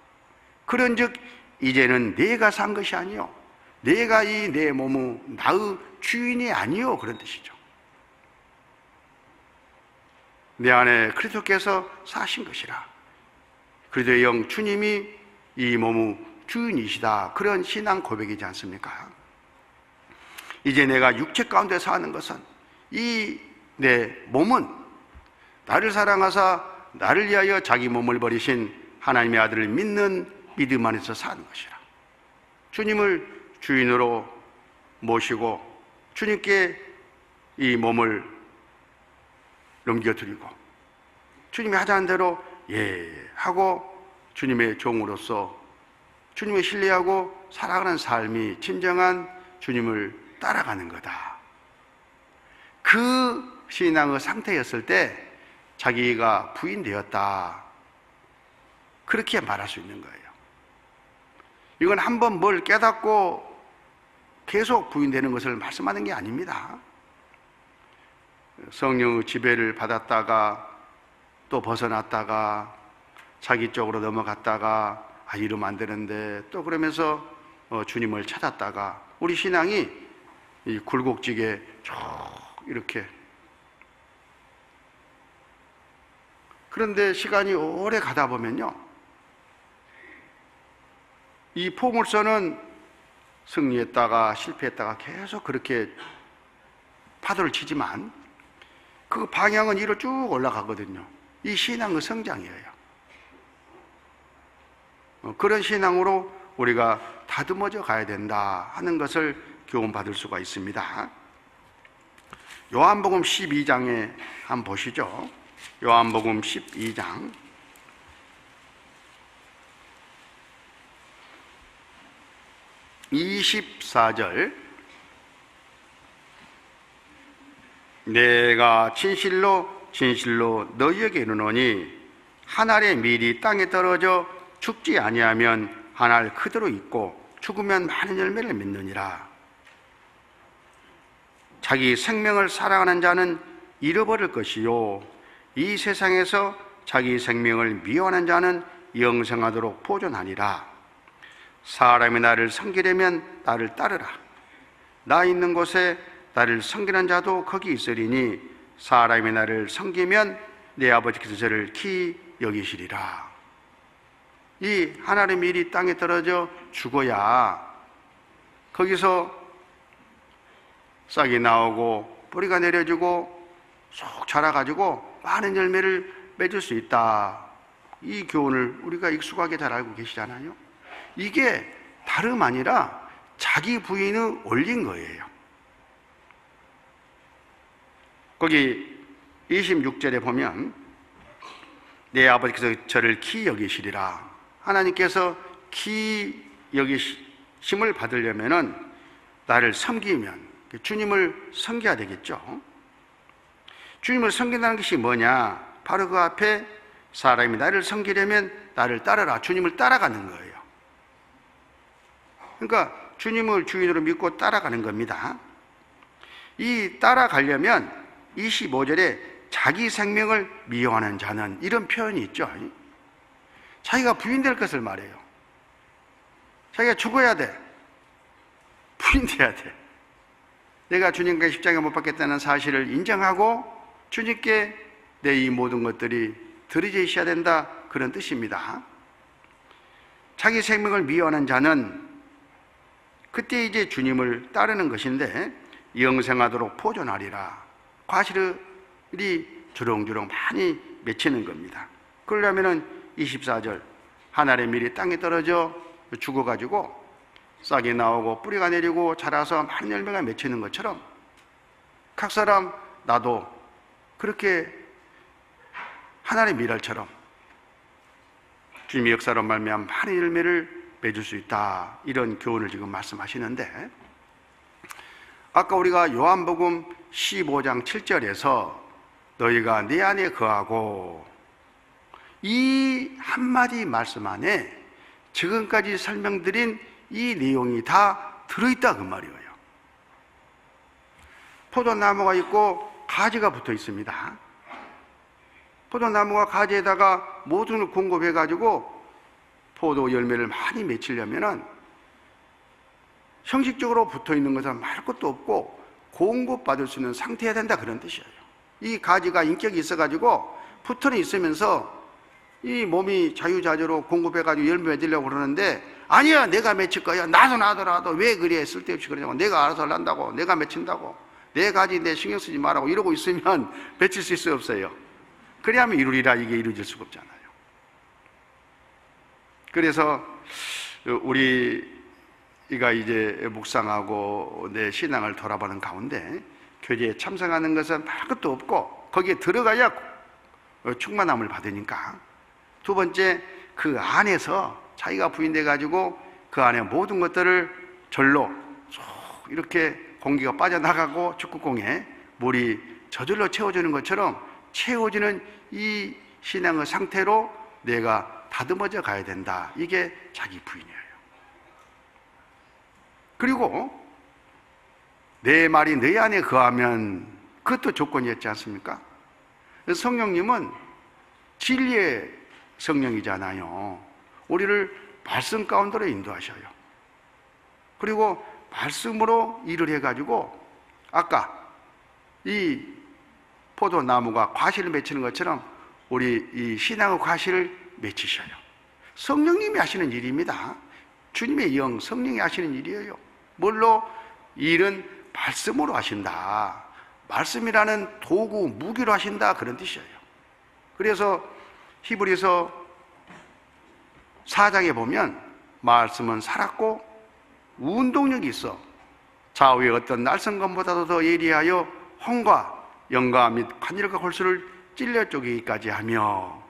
그런즉 이제는 내가 산 것이 아니요, 내가 이 내 몸의 나의 주인이 아니요, 그런 뜻이죠. 내 안에 그리스도께서 사신 것이라. 그리스도의 영 주님이 이 몸의 주인이시다, 그런 신앙 고백이지 않습니까? 이제 내가 육체 가운데 사는 것은 이 내 몸은 나를 사랑하사 나를 위하여 자기 몸을 버리신 하나님의 아들을 믿는 믿음 안에서 사는 것이라. 주님을 주인으로 모시고 주님께 이 몸을 넘겨드리고 주님이 하자는 대로 예 하고 주님의 종으로서 주님을 신뢰하고 살아가는 삶이 진정한 주님을 따라가는 거다. 그 신앙의 상태였을 때 자기가 부인되었다, 그렇게 말할 수 있는 거예요. 이건 한번 뭘 깨닫고 계속 부인되는 것을 말씀하는 게 아닙니다. 성령의 지배를 받았다가 또 벗어났다가 자기 쪽으로 넘어갔다가 이러면 안 되는데 또 그러면서 주님을 찾았다가, 우리 신앙이 이 굴곡지게 쭉 이렇게, 그런데 시간이 오래 가다 보면요, 이 포물선은 승리했다가 실패했다가 계속 그렇게 파도를 치지만 그 방향은 위로 쭉 올라가거든요. 이 신앙의 성장이에요. 그런 신앙으로 우리가 다듬어져 가야 된다 하는 것을 교훈받을 수가 있습니다. 요한복음 12장에 한번 보시죠. 요한복음 12장 24절 내가 진실로 진실로 너희에게 이르노니 한 알의 밀이 땅에 떨어져 죽지 아니하면 한 알 그대로 있고 죽으면 많은 열매를 맺느니라. 자기 생명을 사랑하는 자는 잃어버릴 것이요 이 세상에서 자기 생명을 미워하는 자는 영생하도록 보존하니라. 사람이 나를 섬기려면 나를 따르라. 나 있는 곳에 나를 섬기는 자도 거기 있으리니 사람이 나를 섬기면 내 아버지께서 저를 키 여기시리라. 이 하나의 밀이 땅에 떨어져 죽어야 거기서 싹이 나오고 뿌리가 내려지고 쏙 자라가지고 많은 열매를 맺을 수 있다. 이 교훈을 우리가 익숙하게 잘 알고 계시잖아요. 이게 다름 아니라 자기 부인을 올린 거예요. 거기 26절에 보면 내 아버지께서 저를 키 여기시리라. 하나님께서 키 여기심을 받으려면은 나를 섬기면 주님을 섬겨야 되겠죠. 주님을 섬긴다는 것이 뭐냐? 바로 그 앞에 사람이 나를 섬기려면 나를 따르라. 주님을 따라가는 거예요. 그러니까 주님을 주인으로 믿고 따라가는 겁니다. 이 따라가려면 25절에 자기 생명을 미워하는 자는 이런 표현이 있죠. 자기가 부인될 것을 말해요. 자기가 죽어야 돼. 부인돼야 돼. 내가 주님과 십자가에 못 박겠다는 사실을 인정하고 주님께 내 이 모든 것들이 드려져 있어야 된다. 그런 뜻입니다. 자기 생명을 미워하는 자는 그때 이제 주님을 따르는 것인데 영생하도록 보존하리라. 과실이 주렁주렁 많이 맺히는 겁니다. 그러려면은 24절 한 알의 밀이 땅에 떨어져 죽어가지고 싹이 나오고 뿌리가 내리고 자라서 많은 열매가 맺히는 것처럼 각 사람 나도 그렇게 하나의 밀알처럼 주님의 역사로 말미암아 많은 열매를 맺을 수 있다. 이런 교훈을 지금 말씀하시는데 아까 우리가 요한복음 15장 7절에서 너희가 내 안에 거하고 이 한마디 말씀 안에 지금까지 설명드린 이 내용이 다 들어있다 그 말이에요. 포도나무가 있고 가지가 붙어 있습니다. 포도나무가 가지에다가 모든 걸 공급해가지고 포도 열매를 많이 맺히려면은 형식적으로 붙어 있는 것은 말 것도 없고 공급받을 수 있는 상태여야 된다 그런 뜻이에요. 이 가지가 인격이 있어가지고 붙어 있으면서 이 몸이 자유자재로 공급해가지고 열매 맺으려고 그러는데 아니야 내가 맺힐 거야 나도 왜 그래 쓸데없이 그러냐고 내가 알아서 한다고 내가 맺힌다고 내 가지 내 신경 쓰지 말라고 이러고 있으면 맺힐 수 있어요 없어요? 그래야만 이루리라. 이게 이루어질 수가 없잖아요. 그래서 우리가 이제 묵상하고 내 신앙을 돌아보는 가운데 교제에 참석하는 것은 말 것도 없고 거기에 들어가야 충만함을 받으니까 두 번째 그 안에서 자기가 부인돼 가지고 그 안에 모든 것들을 절로 이렇게 공기가 빠져나가고 축구공에 물이 저절로 채워지는 것처럼 채워지는 이 신앙의 상태로 내가 다듬어져 가야 된다. 이게 자기 부인이에요. 그리고 내 말이 내 안에 거하면 그것도 조건이었지 않습니까? 성령님은 진리의 성령이잖아요. 우리를 말씀 가운데로 인도하셔요. 그리고 말씀으로 일을 해가지고 아까 이 포도나무가 과실을 맺히는 것처럼 우리 이 신앙의 과실을 맺히셔요. 성령님이 하시는 일입니다. 주님의 영, 성령이 하시는 일이에요. 뭘로? 일은 말씀으로 하신다. 말씀이라는 도구, 무기로 하신다. 그런 뜻이에요. 그래서 히브리서 4장에 보면 말씀은 살았고 운동력이 있어 좌우의 어떤 날성검보다도 더 예리하여 혼과 영과 및 관절과 골수를 찔려 쪼개기까지 하며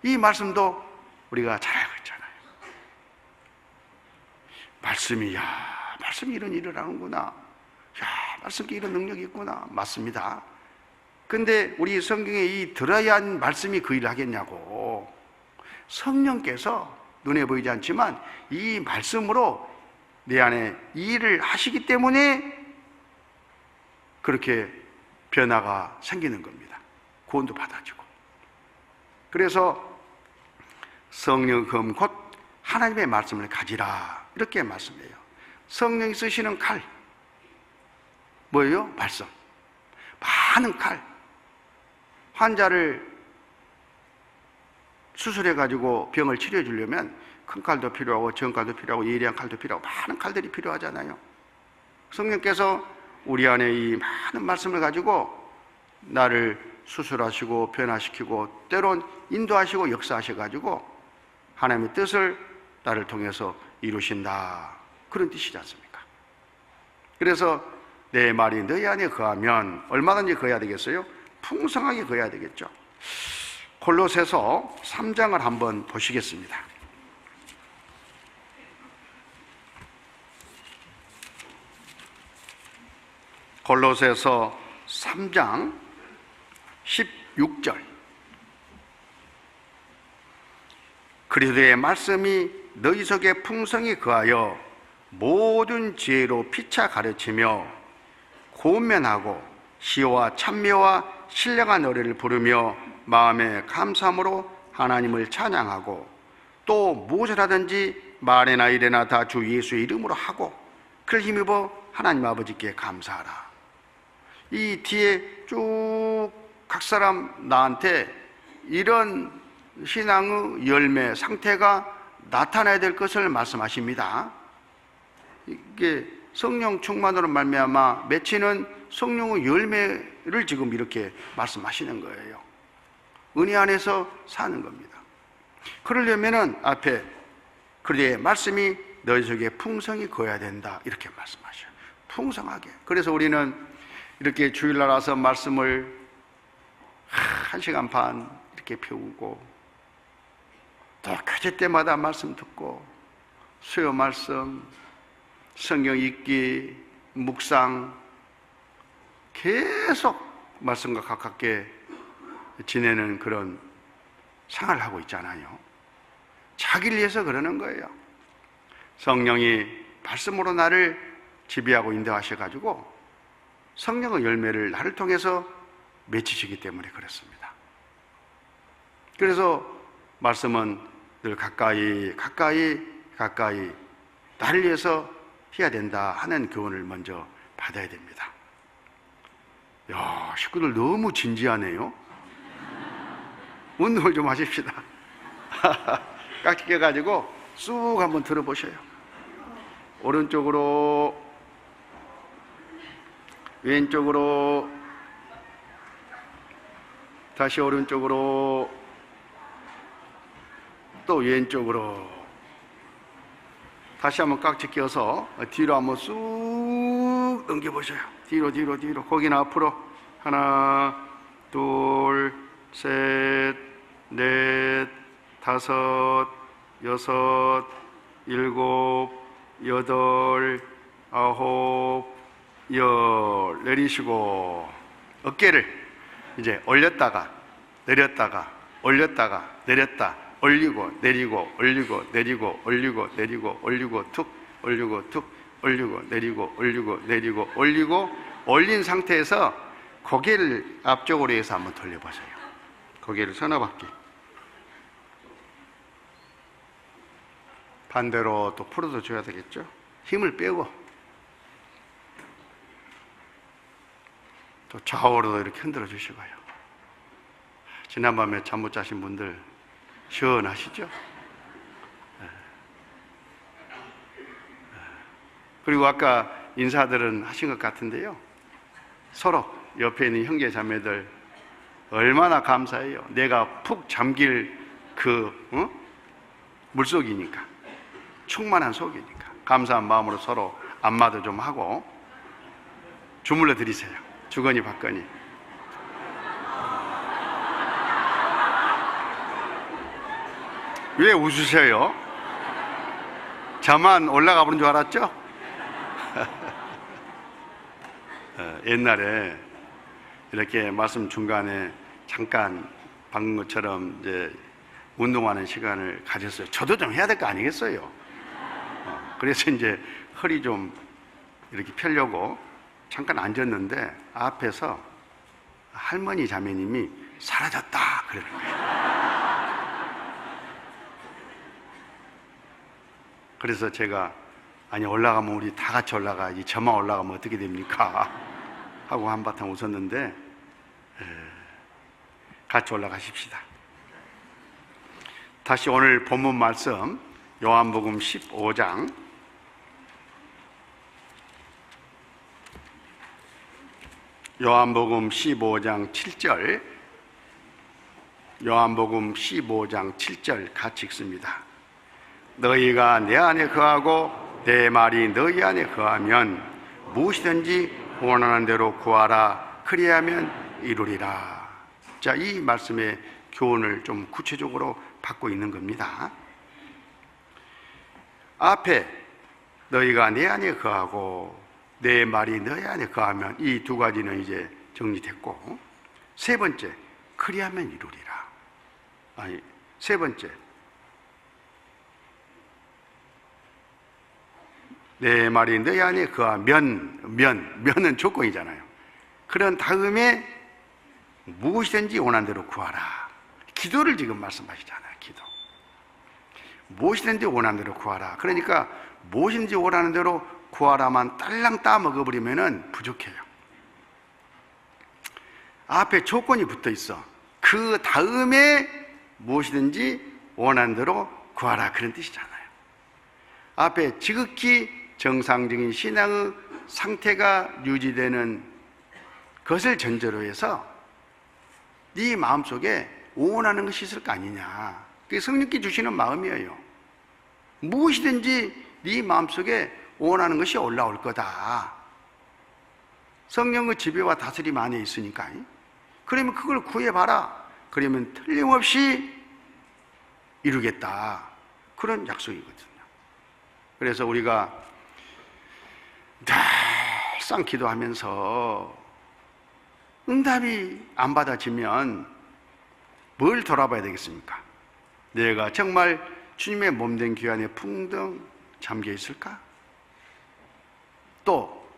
이 말씀도 우리가 잘 알고 있잖아요. 말씀이 말씀이 이런 일을 하는구나. 말씀께 이런 능력이 있구나. 맞습니다. 근데 우리 성경에 이 들어야 한 말씀이 그 일을 하겠냐고. 성령께서 눈에 보이지 않지만 이 말씀으로 내 안에 이 일을 하시기 때문에 그렇게 변화가 생기는 겁니다. 구원도 받아지고. 그래서 성령은 곧 하나님의 말씀을 가지라, 이렇게 말씀해요. 성령이 쓰시는 칼 뭐예요? 말씀. 많은 칼. 환자를 수술해가지고 병을 치료해 주려면 큰 칼도 필요하고 정칼도 필요하고 예리한 칼도 필요하고 많은 칼들이 필요하잖아요. 성령께서 우리 안에 이 많은 말씀을 가지고 나를 수술하시고 변화시키고 때론 인도하시고 역사하셔가지고 하나님의 뜻을 나를 통해서 이루신다, 그런 뜻이지 않습니까? 그래서 내 말이 너희 안에 거하면 얼마든지 거해야 되겠어요? 풍성하게 거해야 되겠죠. 골로새서 3장을 한번 보시겠습니다. 골로새서 3장 16절. 그리스도의 말씀이 너희 속에 풍성히 거하여 모든 지혜로 피차 가르치며 고면하고 시와 찬미와 신령한 노래를 부르며 마음의 감사함으로 하나님을 찬양하고 또 무엇을 하든지 말이나 일이나 다 주 예수의 이름으로 하고 그를 힘입어 하나님 아버지께 감사하라. 이 뒤에 쭉 각 사람 나한테 이런 신앙의 열매 상태가 나타나야 될 것을 말씀하십니다. 이게 성령 충만으로 말미암아 맺히는 성령의 열매를 지금 이렇게 말씀하시는 거예요. 은혜 안에서 사는 겁니다. 그러려면은 앞에 그의 말씀이 너희 속에 풍성히 거해야 된다, 이렇게 말씀하셔요. 풍성하게. 그래서 우리는 이렇게 주일날 와서 말씀을 1시간 반 이렇게 배우고 또 교제 때마다 말씀 듣고 수요 말씀, 성경 읽기, 묵상 계속 말씀과 가깝게 지내는 그런 생활을 하고 있잖아요. 자기를 위해서 그러는 거예요. 성령이 말씀으로 나를 지배하고 인도하셔가지고 성령의 열매를 나를 통해서 맺히시기 때문에 그렇습니다. 그래서 말씀은 늘 가까이 나를 위해서 해야 된다 하는 교훈을 먼저 받아야 됩니다. 야, 식구들 너무 진지하네요. 운동을 좀 하십시다. 깍지 껴가지고 쑥 한번 들어보셔요. 오른쪽으로, 왼쪽으로, 다시 오른쪽으로, 또 왼쪽으로, 다시 한번 깍지 껴서 뒤로 한번 쑥 넘겨보셔요. 뒤로. 거기는 앞으로. 하나, 둘, 셋, 넷, 다섯, 여섯, 일곱, 여덟, 아홉, 열. 내리시고 어깨를 이제 올렸다가 내렸다가 올렸다가 내렸다, 올리고 내리고 올리고 내리고 올리고 내리고 올리고 툭 올리고 툭 올리고 내리고 올리고 내리고 올리고 올린 상태에서 고개를 앞쪽으로 해서 한번 돌려보세요. 고개를 서너 바퀴. 반대로 또 풀어도 줘야 되겠죠. 힘을 빼고 또 좌우로도 이렇게 흔들어 주시고요. 지난밤에 잠 못 자신 분들 시원하시죠? 그리고 아까 인사들은 하신 것 같은데요, 서로 옆에 있는 형제 자매들 얼마나 감사해요. 내가 푹 잠길 그 물속이니까, 충만한 속이니까 감사한 마음으로 서로 안마도 좀 하고 주물러 드리세요. 주거니 받거니. 왜 웃으셔요? 저만 올라가 보는 줄 알았죠? 옛날에 이렇게 말씀 중간에 잠깐 방금 것처럼 이제 운동하는 시간을 가졌어요. 저도 좀 해야 될 거 아니겠어요? 그래서 이제 허리 좀 이렇게 펴려고 잠깐 앉았는데 앞에서 할머니 자매님이 사라졌다 그러는 거예요. 그래서 제가 아니 올라가면 우리 다 같이 올라가야지 저만 올라가면 어떻게 됩니까? 하고 한바탕 웃었는데 같이 올라가십시다. 다시 오늘 본문 말씀 요한복음 15장 요한복음 15장 7절 요한복음 15장 7절 같이 읽습니다. 너희가 내 안에 거하고 내 말이 너희 안에 거하면 무엇이든지 원하는 대로 구하라 그리하면 이루리라. 자, 이 말씀의 교훈을 좀 구체적으로 받고 있는 겁니다. 앞에 너희가 내 안에 거하고 내 말이 너희 안에 거하면 이 두 가지는 이제 정리됐고, 세 번째 그리하면 이루리라. 아니, 세 번째 내 말이 너희 안에 면은 조건이잖아요. 그런 다음에 무엇이든지 원하는 대로 구하라. 기도를 지금 말씀하시잖아요. 기도. 무엇이든지 원하는 대로 구하라. 그러니까 무엇인지 원하는 대로 구하라만 딸랑 따먹어버리면 부족해요. 앞에 조건이 붙어 있어. 그 다음에 무엇이든지 원하는 대로 구하라, 그런 뜻이잖아요. 앞에 지극히 정상적인 신앙의 상태가 유지되는 것을 전제로 해서 네 마음속에 원하는 것이 있을 거 아니냐. 그게 성령께 주시는 마음이에요. 무엇이든지 네 마음속에 원하는 것이 올라올 거다. 성령의 지배와 다스림 안에 있으니까. 그러면 그걸 구해봐라. 그러면 틀림없이 이루겠다. 그런 약속이거든요. 그래서 우리가 늘상 기도하면서 응답이 안 받아지면 뭘 돌아봐야 되겠습니까? 내가 정말 주님의 몸된 귀환에 풍덩 잠겨 있을까? 또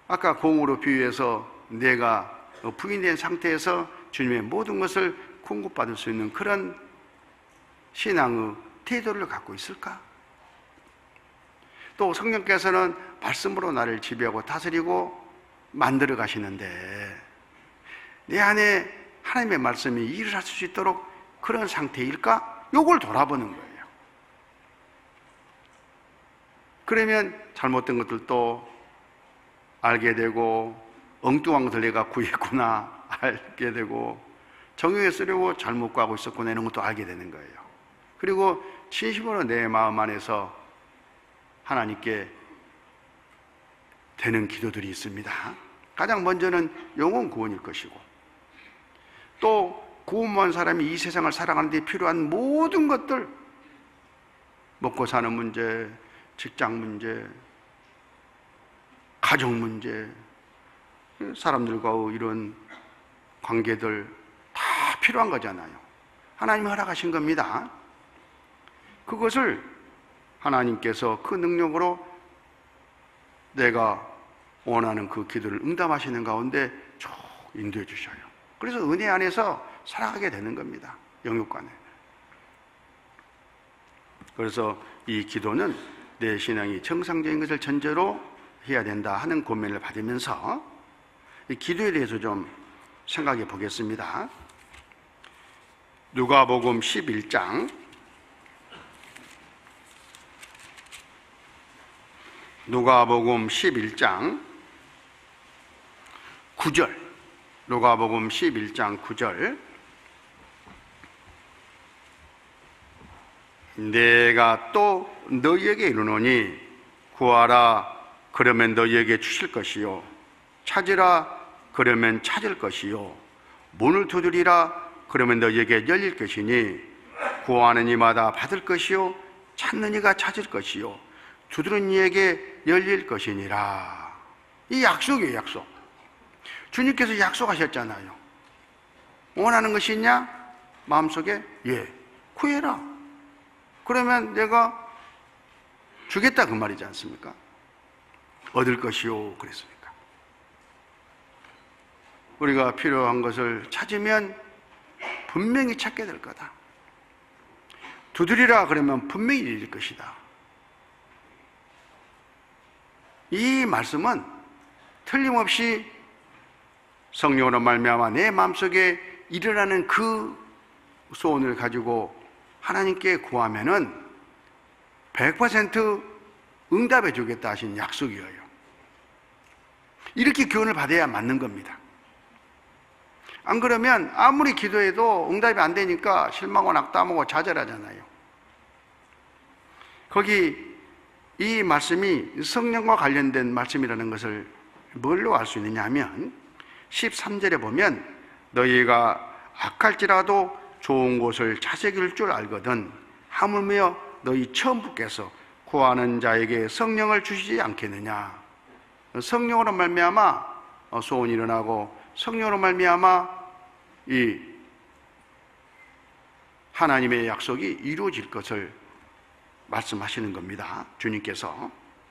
아까 공으로 비유해서 내가 부인된 상태에서 주님의 모든 것을 공급받을 수 있는 그런 신앙의 태도를 갖고 있을까? 또 성령께서는 말씀으로 나를 지배하고 다스리고 만들어 가시는데 내 안에 하나님의 말씀이 일을 할 수 있도록 그런 상태일까? 요걸 돌아보는 거예요. 그러면 잘못된 것들도 알게 되고 엉뚱한 것들 내가 구했구나 알게 되고 정욕에 쓰려고 잘못 구하고 있었구나 이런 것도 알게 되는 거예요. 그리고 진심으로 내 마음 안에서 하나님께 되는 기도들이 있습니다. 가장 먼저는 영혼 구원일 것이고, 또 구원받은 사람이 이 세상을 살아가는 데 필요한 모든 것들, 먹고 사는 문제, 직장 문제, 가정 문제, 사람들과의 이런 관계들 다 필요한 거잖아요. 하나님이 허락하신 겁니다. 그것을 하나님께서 그 능력으로 내가 원하는 그 기도를 응답하시는 가운데 쭉 인도해 주셔요. 그래서 은혜 안에서 살아가게 되는 겁니다. 영육간에. 그래서 이 기도는 내 신앙이 정상적인 것을 전제로 해야 된다 하는 권면을 받으면서 이 기도에 대해서 좀 생각해 보겠습니다. 누가복음 11장 누가복음 11장 9절 누가복음 11장 9절 내가 또 너희에게 이르노니 구하라 그러면 너희에게 주실 것이요 찾으라 그러면 찾을 것이요 문을 두드리라 그러면 너희에게 열릴 것이니 구하는 이마다 받을 것이요 찾는 이가 찾을 것이요 두드리는 이에게 열릴 것이니라. 이 약속이에요. 약속. 주님께서 약속하셨잖아요. 원하는 것이 있냐? 마음속에 예, 구해라. 그러면 내가 주겠다 그 말이지 않습니까? 얻을 것이요 그랬으니까. 우리가 필요한 것을 찾으면 분명히 찾게 될 거다. 두드리라 그러면 분명히 열릴 것이다. 이 말씀은 틀림없이 성령으로 말미암아 내 마음속에 일어나는 그 소원을 가지고 하나님께 구하면은 100% 응답해 주겠다 하신 약속이에요. 이렇게 교훈을 받아야 맞는 겁니다. 안 그러면 아무리 기도해도 응답이 안 되니까 실망하고 낙담하고 좌절하잖아요. 거기 이 말씀이 성령과 관련된 말씀이라는 것을 뭘로 알 수 있느냐 하면 13절에 보면 너희가 악할지라도 좋은 곳을 차새길 줄 알거든 하물며 너희 천부께서 구하는 자에게 성령을 주시지 않겠느냐. 성령으로 말미암아 소원이 일어나고 성령으로 말미암아 이 하나님의 약속이 이루어질 것을 말씀하시는 겁니다. 주님께서.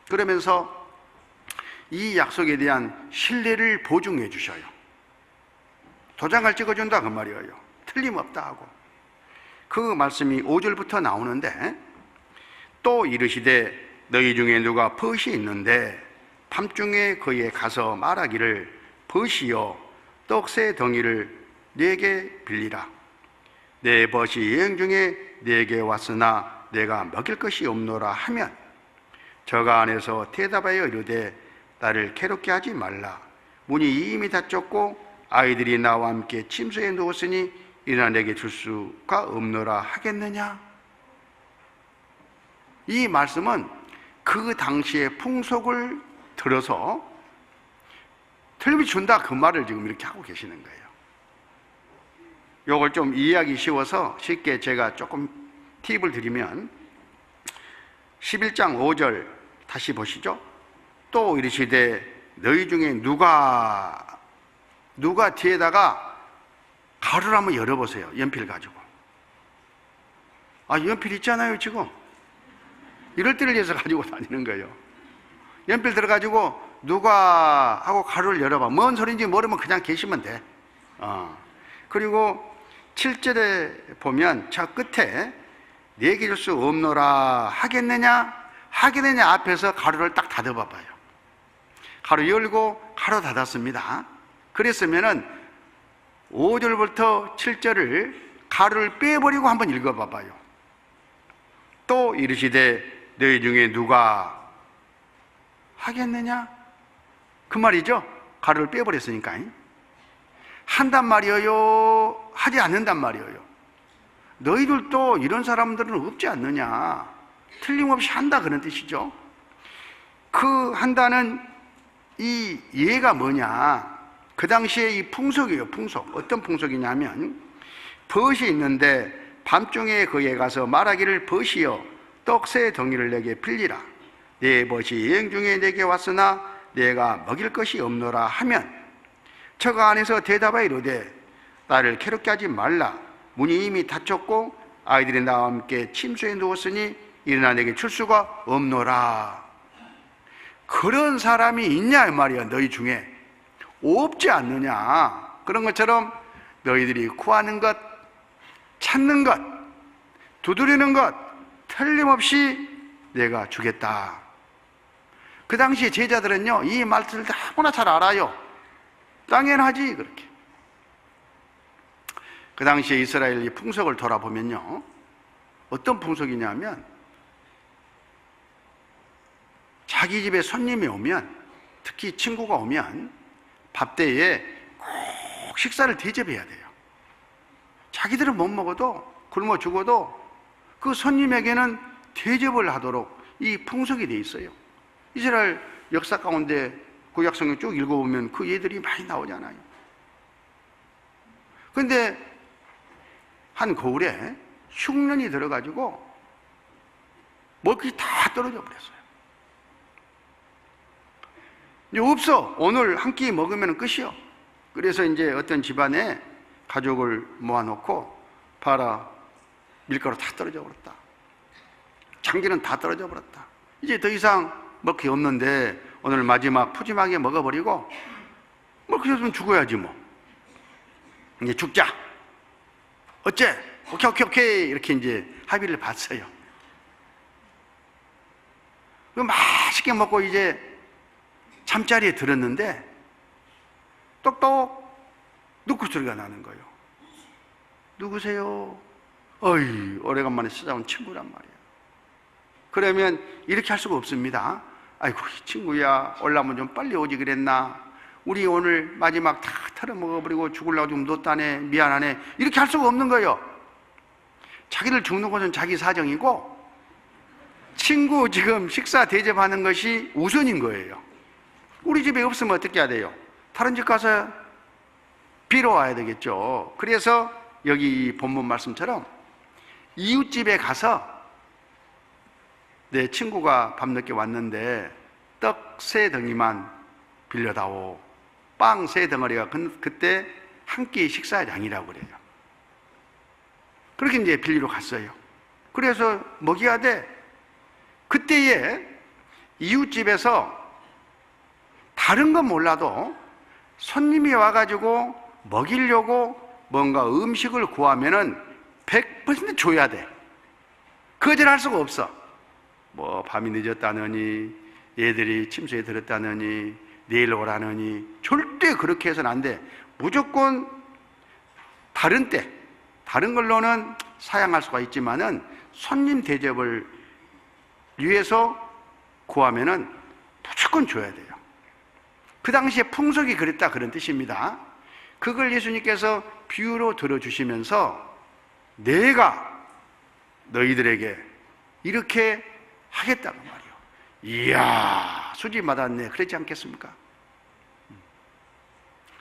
그러면서 이 약속에 대한 신뢰를 보증해 주셔요. 도장을 찍어준다 그 말이에요. 틀림없다 하고. 그 말씀이 5절부터 나오는데 또 이르시되 너희 중에 누가 벗이 있는데 밤중에 그에 가서 말하기를 벗이여 떡새 덩이를 내게 빌리라. 내 벗이 여행 중에 내게 왔으나 내가 먹일 것이 없노라 하면 저가 안에서 대답하여 이르되 나를 괴롭게 하지 말라. 문이 이미 닫혔고 아이들이 나와 함께 침소에 누웠으니 일어나 내게 줄 수가 없노라 하겠느냐. 이 말씀은 그 당시의 풍속을 들어서 틀림이 준다 그 말을 지금 이렇게 하고 계시는 거예요. 이걸 좀 이해하기 쉬워서 쉽게 제가 조금 팁을 드리면 11장 5절 다시 보시죠. 또 이르시되 너희 중에 누가 뒤에다가 가루를 한번 열어보세요. 연필 가지고. 연필 있잖아요 지금. 이럴 때를 위해서 가지고 다니는 거예요. 연필 들어가지고 누가 하고 가루를 열어봐. 뭔 소리인지 모르면 그냥 계시면 돼. 그리고 7절에 보면 저 끝에 내게 줄 수 없노라 하겠느냐 앞에서 가루를 딱 닫아봐봐요. 가루 열고 가루 닫았습니다. 그랬으면은 5절부터 7절을 가루를 빼버리고 한번 읽어봐봐요. 또 이르시되 너희 중에 누가 하겠느냐? 그 말이죠. 가루를 빼버렸으니까. 한단 말이에요? 하지 않는단 말이에요? 너희들도 이런 사람들은 없지 않느냐? 틀림없이 한다 그런 뜻이죠. 그 한다는 이 예가 뭐냐? 그 당시에 이 풍속이에요. 풍속. 어떤 풍속이냐면 벗이 있는데 밤중에 그에 가서 말하기를 벗이여 떡새 덩이를 내게 빌리라. 내 벗이 여행 중에 내게 왔으나 내가 먹일 것이 없노라 하면 저가 안에서 대답하여 이르되 나를 괴롭게 하지 말라. 문이 이미 닫혔고 아이들이 나와 함께 침소에 누웠으니 일어나 내게 줄 수가 없노라. 그런 사람이 있냐 이 말이야. 너희 중에 없지 않느냐. 그런 것처럼 너희들이 구하는 것, 찾는 것, 두드리는 것 틀림없이 내가 주겠다. 그 당시에 제자들은요 이 말씀을 너무나 잘 알아요. 당연하지 그렇게. 그 당시에 이스라엘 풍속을 돌아보면요 어떤 풍속이냐면 자기 집에 손님이 오면, 특히 친구가 오면 밥때에 꼭 식사를 대접해야 돼요. 자기들은 못 먹어도 굶어 죽어도 그 손님에게는 대접을 하도록 이 풍속이 돼 있어요. 이스라엘 역사 가운데 구약성경 쭉 읽어보면 그 예들이 많이 나오잖아요. 그런데 한 겨울에 흉년이 들어가지고 먹기 다 떨어져 버렸어요. 이제 없어. 오늘 한 끼 먹으면 끝이요. 그래서 이제 어떤 집안에 가족을 모아놓고 봐라, 밀가루 다 떨어져 버렸다, 참기름 다 떨어져 버렸다, 이제 더 이상 먹을 게 없는데 오늘 마지막 푸짐하게 먹어버리고 뭐 그랬으면 죽어야지 뭐, 이제 죽자, 어째? 오케이 이렇게 이제 합의를 봤어요. 맛있게 먹고 이제 잠자리에 들었는데 똑똑 누구 소리가 나는 거예요. 누구세요? 어이, 오래간만에 찾아온 친구란 말이야. 그러면 이렇게 할 수가 없습니다. 아이고, 친구야, 올라오면 좀 빨리 오지 그랬나? 우리 오늘 마지막 다 털어 먹어버리고 죽으려고 좀 뒀다네, 미안하네, 이렇게 할 수가 없는 거예요. 자기를 죽는 것은 자기 사정이고 친구 지금 식사 대접하는 것이 우선인 거예요. 우리 집에 없으면 어떻게 해야 돼요? 다른 집 가서 빌어 와야 되겠죠. 그래서 여기 본문 말씀처럼 이웃집에 가서 내 친구가 밤늦게 왔는데 떡 3덩이만 빌려다오, 빵 3덩어리가 그때 한 끼 식사량이라고 그래요. 그렇게 이제 빌리러 갔어요. 그래서 먹여야 돼. 그때에 이웃집에서 다른 건 몰라도 손님이 와가지고 먹이려고 뭔가 음식을 구하면은 100% 줘야 돼. 거절할 수가 없어. 뭐 밤이 늦었다느니, 얘들이 침소에 들었다느니, 내일 오라느니, 절대 그렇게 해서는 안 돼. 무조건 다른 때, 다른 걸로는 사양할 수가 있지만은 손님 대접을 위해서 구하면은 무조건 줘야 돼요. 그 당시에 풍속이 그랬다, 그런 뜻입니다. 그걸 예수님께서 비유로 들어주시면서 내가 너희들에게 이렇게 하겠다고 말이요. 이야, 수지 받았네, 그렇지 않겠습니까?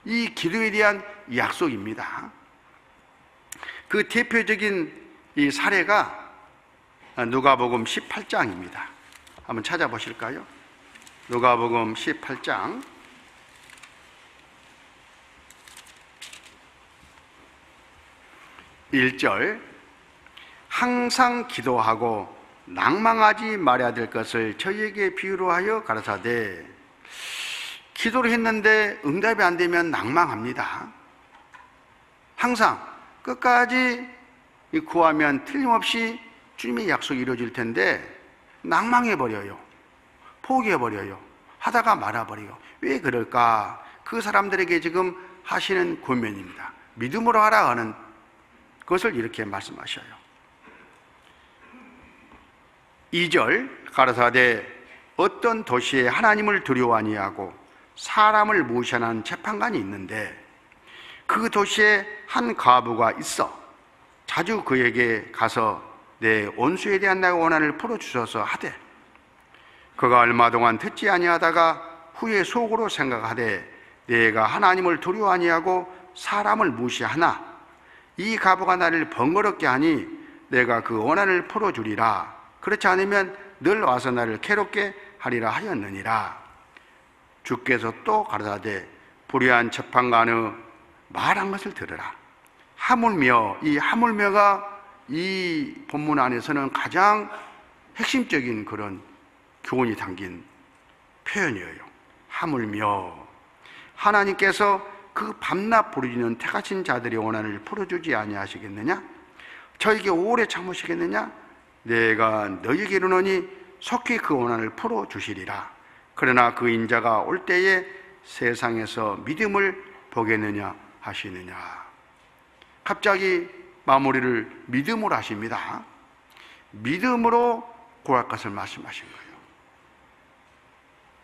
이 기도에 대한 약속입니다. 그 대표적인 이 사례가 누가복음 18장입니다. 한번 찾아보실까요? 누가복음 18장 1절, 항상 기도하고 낭망하지 말아야 될 것을 저희에게 비유로 하여 가르치되. 기도를 했는데 응답이 안 되면 낭망합니다. 항상 끝까지 구하면 틀림없이 주님의 약속이 이루어질 텐데 낭망해버려요. 포기해버려요. 하다가 말아버려요. 왜 그럴까? 그 사람들에게 지금 하시는 권면입니다. 믿음으로 하라 하는 것을 이렇게 말씀하셔요. 2절, 가라사대 어떤 도시에 하나님을 두려워 아니하고 사람을 무시하는 재판관이 있는데 그 도시에 한 과부가 있어 자주 그에게 가서 내 원수에 대한 나의 원한을 풀어주셔서 하되, 그가 얼마 동안 듣지 아니하다가 후에 속으로 생각하되 내가 하나님을 두려워 아니하고 사람을 무시하나 이 과부가 나를 번거롭게 하니 내가 그 원한을 풀어주리라. 그렇지 않으면 늘 와서 나를 괴롭게 하리라 하였느니라. 주께서 또 가라사대 불의한 재판관의 말한 것을 들으라. 하물며, 이 하물며가 이 본문 안에서는 가장 핵심적인 그런 교훈이 담긴 표현이에요. 하물며 하나님께서 그 밤낮 부르짖는 택하신 자들의 원한을 풀어주지 아니하시겠느냐? 저에게 오래 참으시겠느냐? 내가 너희에게 이르노니 속히 그 원한을 풀어주시리라. 그러나 그 인자가 올 때에 세상에서 믿음을 보겠느냐 하시느냐. 갑자기 마무리를 믿음으로 하십니다. 믿음으로 구할 것을 말씀하신 거예요.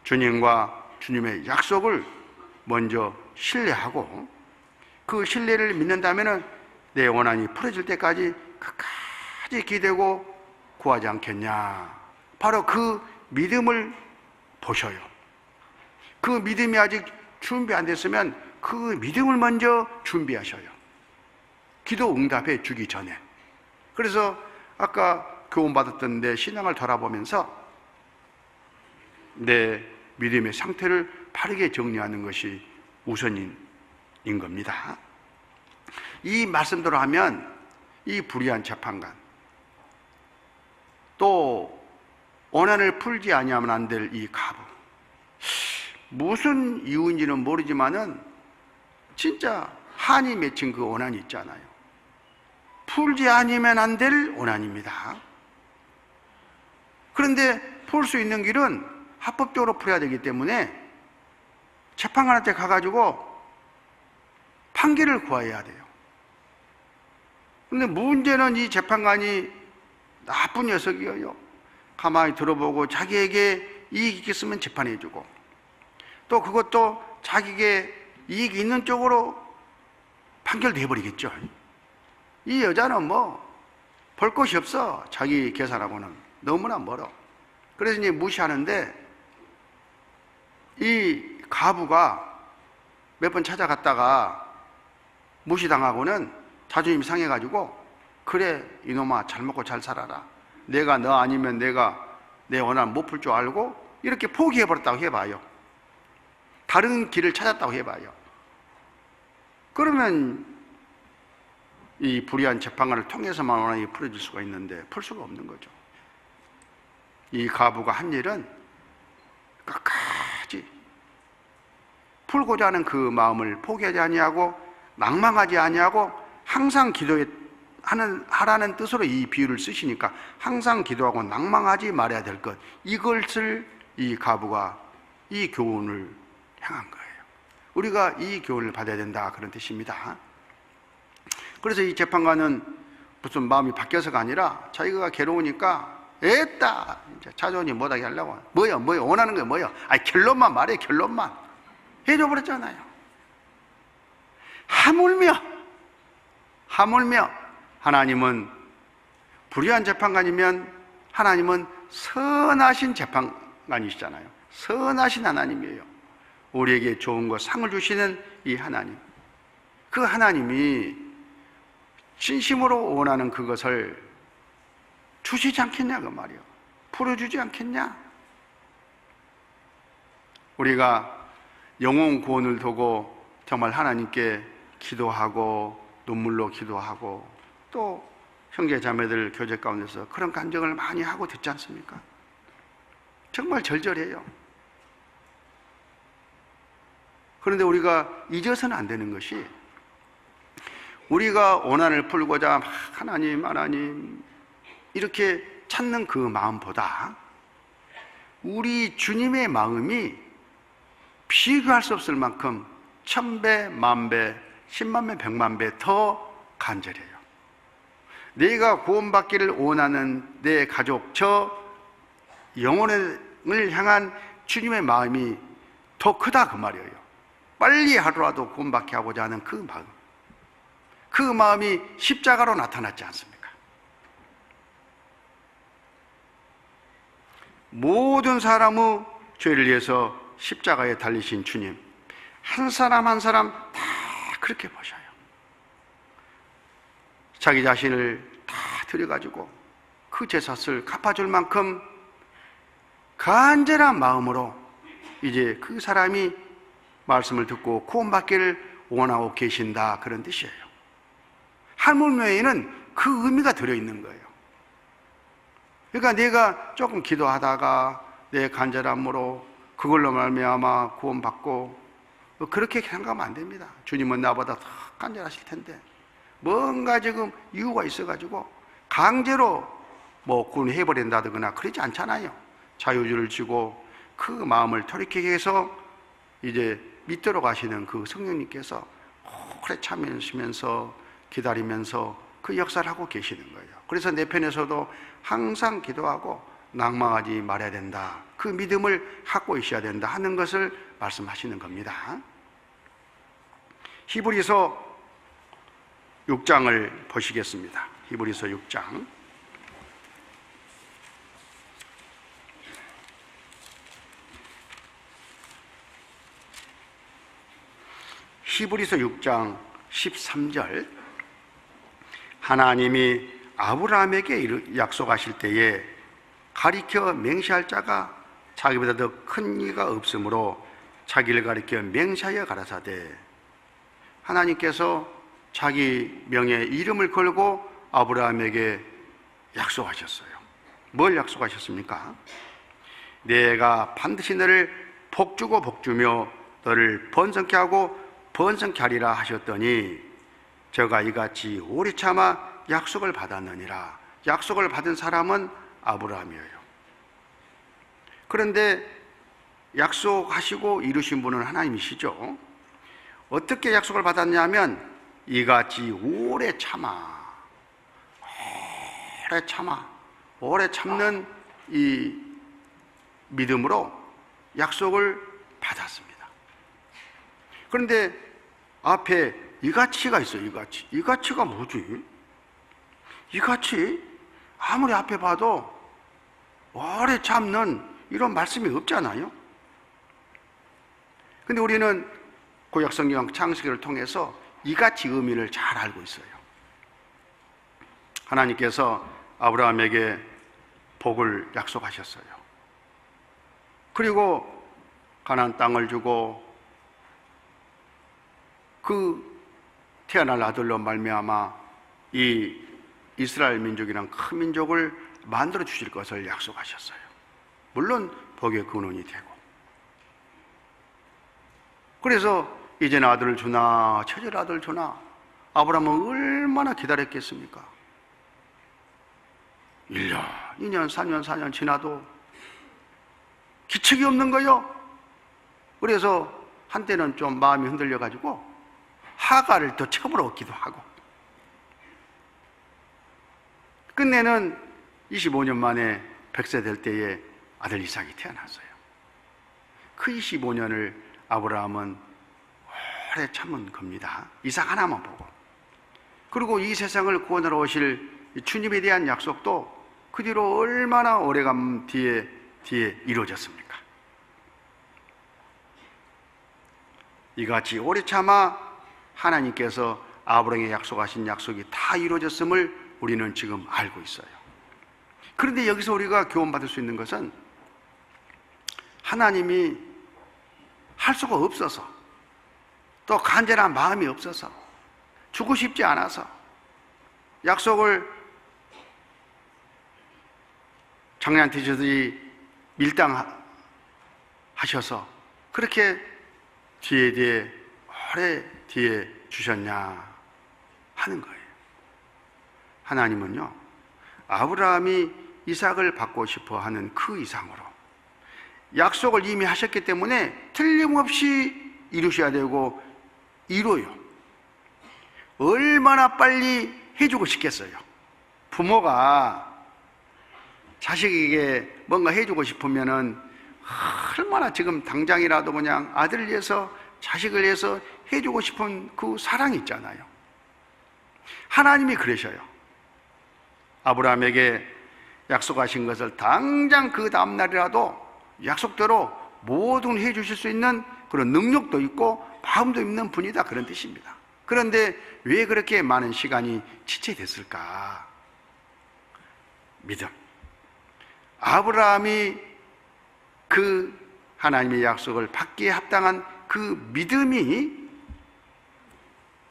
주님과 주님의 약속을 먼저 신뢰하고 그 신뢰를 믿는다면 내 원한이 풀어질 때까지 끝까지 기대고 구하지 않겠냐. 바로 그 믿음을 보셔요. 그 믿음이 아직 준비 안 됐으면 그 믿음을 먼저 준비하셔요. 기도 응답해 주기 전에. 그래서 아까 교훈받았던 내 신앙을 돌아보면서 내 믿음의 상태를 바르게 정리하는 것이 우선인 겁니다. 이 말씀대로 하면 이 불의한 재판관, 또 원한을 풀지 아니하면 안 될 이 가부, 무슨 이유인지는 모르지만은 진짜 한이 맺힌 그 원한이 있잖아요. 풀지 아니면 안 될 원한입니다. 그런데 풀 수 있는 길은 합법적으로 풀어야 되기 때문에 재판관한테 가가지고 판결을 구해야 돼요. 그런데 문제는 이 재판관이 나쁜 녀석이에요. 가만히 들어보고 자기에게 이익이 있으면 재판해주고, 또 그것도 자기에게 이익이 있는 쪽으로 판결도 해버리겠죠. 이 여자는 뭐 볼 것이 없어. 자기 계산하고는 너무나 멀어. 그래서 이제 무시하는데, 이 가부가 몇 번 찾아갔다가 무시당하고는 자존심이 상해가지고, 그래 이놈아 잘 먹고 잘 살아라, 내가 너 아니면 내가 내 원한 못 풀 줄 알고 이렇게 포기해버렸다고 해봐요. 다른 길을 찾았다고 해봐요. 그러면 이 불의한 재판관을 통해서만 원한이 풀어질 수가 있는데 풀 수가 없는 거죠. 이 가부가 한 일은 끝까지 풀고자 하는 그 마음을 포기하지 아니하고 낭망하지 아니하고 항상 하라는 뜻으로 이 비유를 쓰시니까 항상 기도하고 낭망하지 말아야 될 것, 이것을 이 가부가 이 교훈을 향한 거예요. 우리가 이 교훈을 받아야 된다, 그런 뜻입니다. 그래서 이 재판관은 무슨 마음이 바뀌어서가 아니라 자기가 괴로우니까 애따 자존심 못하게 하려고 뭐야 원하는 게 뭐야, 아니 결론만 말해, 결론만 해줘버렸잖아요. 하물며 하나님은 불의한 재판관이면 하나님은 선하신 재판관이시잖아요. 선하신 하나님이에요. 우리에게 좋은 것, 상을 주시는 이 하나님, 그 하나님이 진심으로 원하는 그것을 주시지 않겠냐 그 말이요. 풀어주지 않겠냐. 우리가 영혼 구원을 두고 정말 하나님께 기도하고 눈물로 기도하고 또 형제 자매들 교제 가운데서 그런 간증을 많이 하고 듣지 않습니까? 정말 절절해요. 그런데 우리가 잊어서는 안 되는 것이, 우리가 원한을 풀고자 하나님 이렇게 찾는 그 마음보다 우리 주님의 마음이 비교할 수 없을 만큼 1000배, 10,000배, 10만 배, 100만 배 더 간절해요. 내가 구원받기를 원하는 내 가족, 저 영혼을 향한 주님의 마음이 더 크다 그 말이에요. 빨리 하루라도 구원받게 하고자 하는 그 마음, 그 마음이 십자가로 나타났지 않습니까? 모든 사람의 죄를 위해서 십자가에 달리신 주님, 한 사람 한 사람 다 그렇게 보셔요. 자기 자신을 다 들여가지고 그 제사를 갚아줄 만큼 간절한 마음으로 이제 그 사람이 말씀을 듣고 구원받기를 원하고 계신다, 그런 뜻이에요. 하물며에는 그 의미가 들어있는 거예요. 그러니까 내가 조금 기도하다가 내 간절함으로 그걸로 말미암아 구원받고 그렇게 생각하면 안 됩니다. 주님은 나보다 더 간절하실 텐데 뭔가 지금 이유가 있어가지고 강제로 뭐 구원해버린다거나 그러지 않잖아요. 자유주를 주고 그 마음을 돌이키게 해서 이제 믿도록 하시는 그 성령님께서 오래 참으시면서 기다리면서 그 역사를 하고 계시는 거예요. 그래서 내 편에서도 항상 기도하고 낭망하지 말아야 된다, 그 믿음을 갖고 있어야 된다 하는 것을 말씀하시는 겁니다. 히브리서 6장을 보시겠습니다. 히브리서 6장. 히브리서 6장 13절. 하나님이 아브라함에게 약속하실 때에 가리켜 맹세할 자가 자기보다 더 큰 이가 없으므로 자기를 가리켜 맹세하여 가라사대. 하나님께서 자기 명예 이름을 걸고 아브라함에게 약속하셨어요. 뭘 약속하셨습니까? 내가 반드시 너를 복주고 복주며 너를 번성케 하고 번성케 하리라 하셨더니 저가 이같이 오래 참아 약속을 받았느니라. 약속을 받은 사람은 아브라함이에요. 그런데 약속하시고 이루신 분은 하나님이시죠. 어떻게 약속을 받았냐면 이같이 오래 참아 오래 참는 이 믿음으로 약속을 받았습니다. 그런데 앞에 이같이가 있어요. 이같이가 뭐지? 이같이 아무리 앞에 봐도 오래 참는 이런 말씀이 없잖아요. 근데 우리는 구약성경 창세기를 통해서 이같이 의미를 잘 알고 있어요. 하나님께서 아브라함에게 복을 약속하셨어요. 그리고 가나안 땅을 주고 그 태어날 아들로 말미암아 이 이스라엘 민족이란 큰 민족을 만들어 주실 것을 약속하셨어요. 물론 복의 근원이 되고. 그래서 이제는 아들을 주나 처제를 아들 주나 아브라함은 얼마나 기다렸겠습니까? 1년, 2년, 3년, 4년 지나도 기척이 없는 거요. 그래서 한때는 좀 마음이 흔들려가지고 하가를 더 쳐부러기도 하고, 끝내는 25년 만에 100세 될 때에 아들 이삭이 태어났어요. 그 25년을 아브라함은 오래 참은 겁니다. 이삭 하나만 보고. 그리고 이 세상을 구원하러 오실 주님에 대한 약속도 그 뒤로 얼마나 오래간 뒤에 이루어졌습니까? 이같이 오래 참아 하나님께서 아브라함에게 약속하신 약속이 다 이루어졌음을 우리는 지금 알고 있어요. 그런데 여기서 우리가 교훈받을 수 있는 것은 하나님이 할 수가 없어서, 또 간절한 마음이 없어서, 주고 싶지 않아서 약속을 장난 티셔츠들이 밀당하셔서 그렇게 뒤에 오래 뒤에 주셨냐 하는 거예요. 하나님은요, 아브라함이 이삭을 받고 싶어 하는 그 이상으로 약속을 이미 하셨기 때문에 틀림없이 이루셔야 되고 이루어요. 얼마나 빨리 해주고 싶겠어요. 부모가 자식에게 뭔가 해주고 싶으면은 얼마나 지금 당장이라도 그냥 아들을 위해서, 자식을 위해서 해주고 싶은 그 사랑이 있잖아요. 하나님이 그러셔요. 아브라함에게 약속하신 것을 당장 그 다음날이라도 약속대로 모든 해주실 수 있는 그런 능력도 있고 마음도 있는 분이다, 그런 뜻입니다. 그런데 왜 그렇게 많은 시간이 지체됐을까? 믿음. 아브라함이 그 하나님의 약속을 받기에 합당한 그 믿음이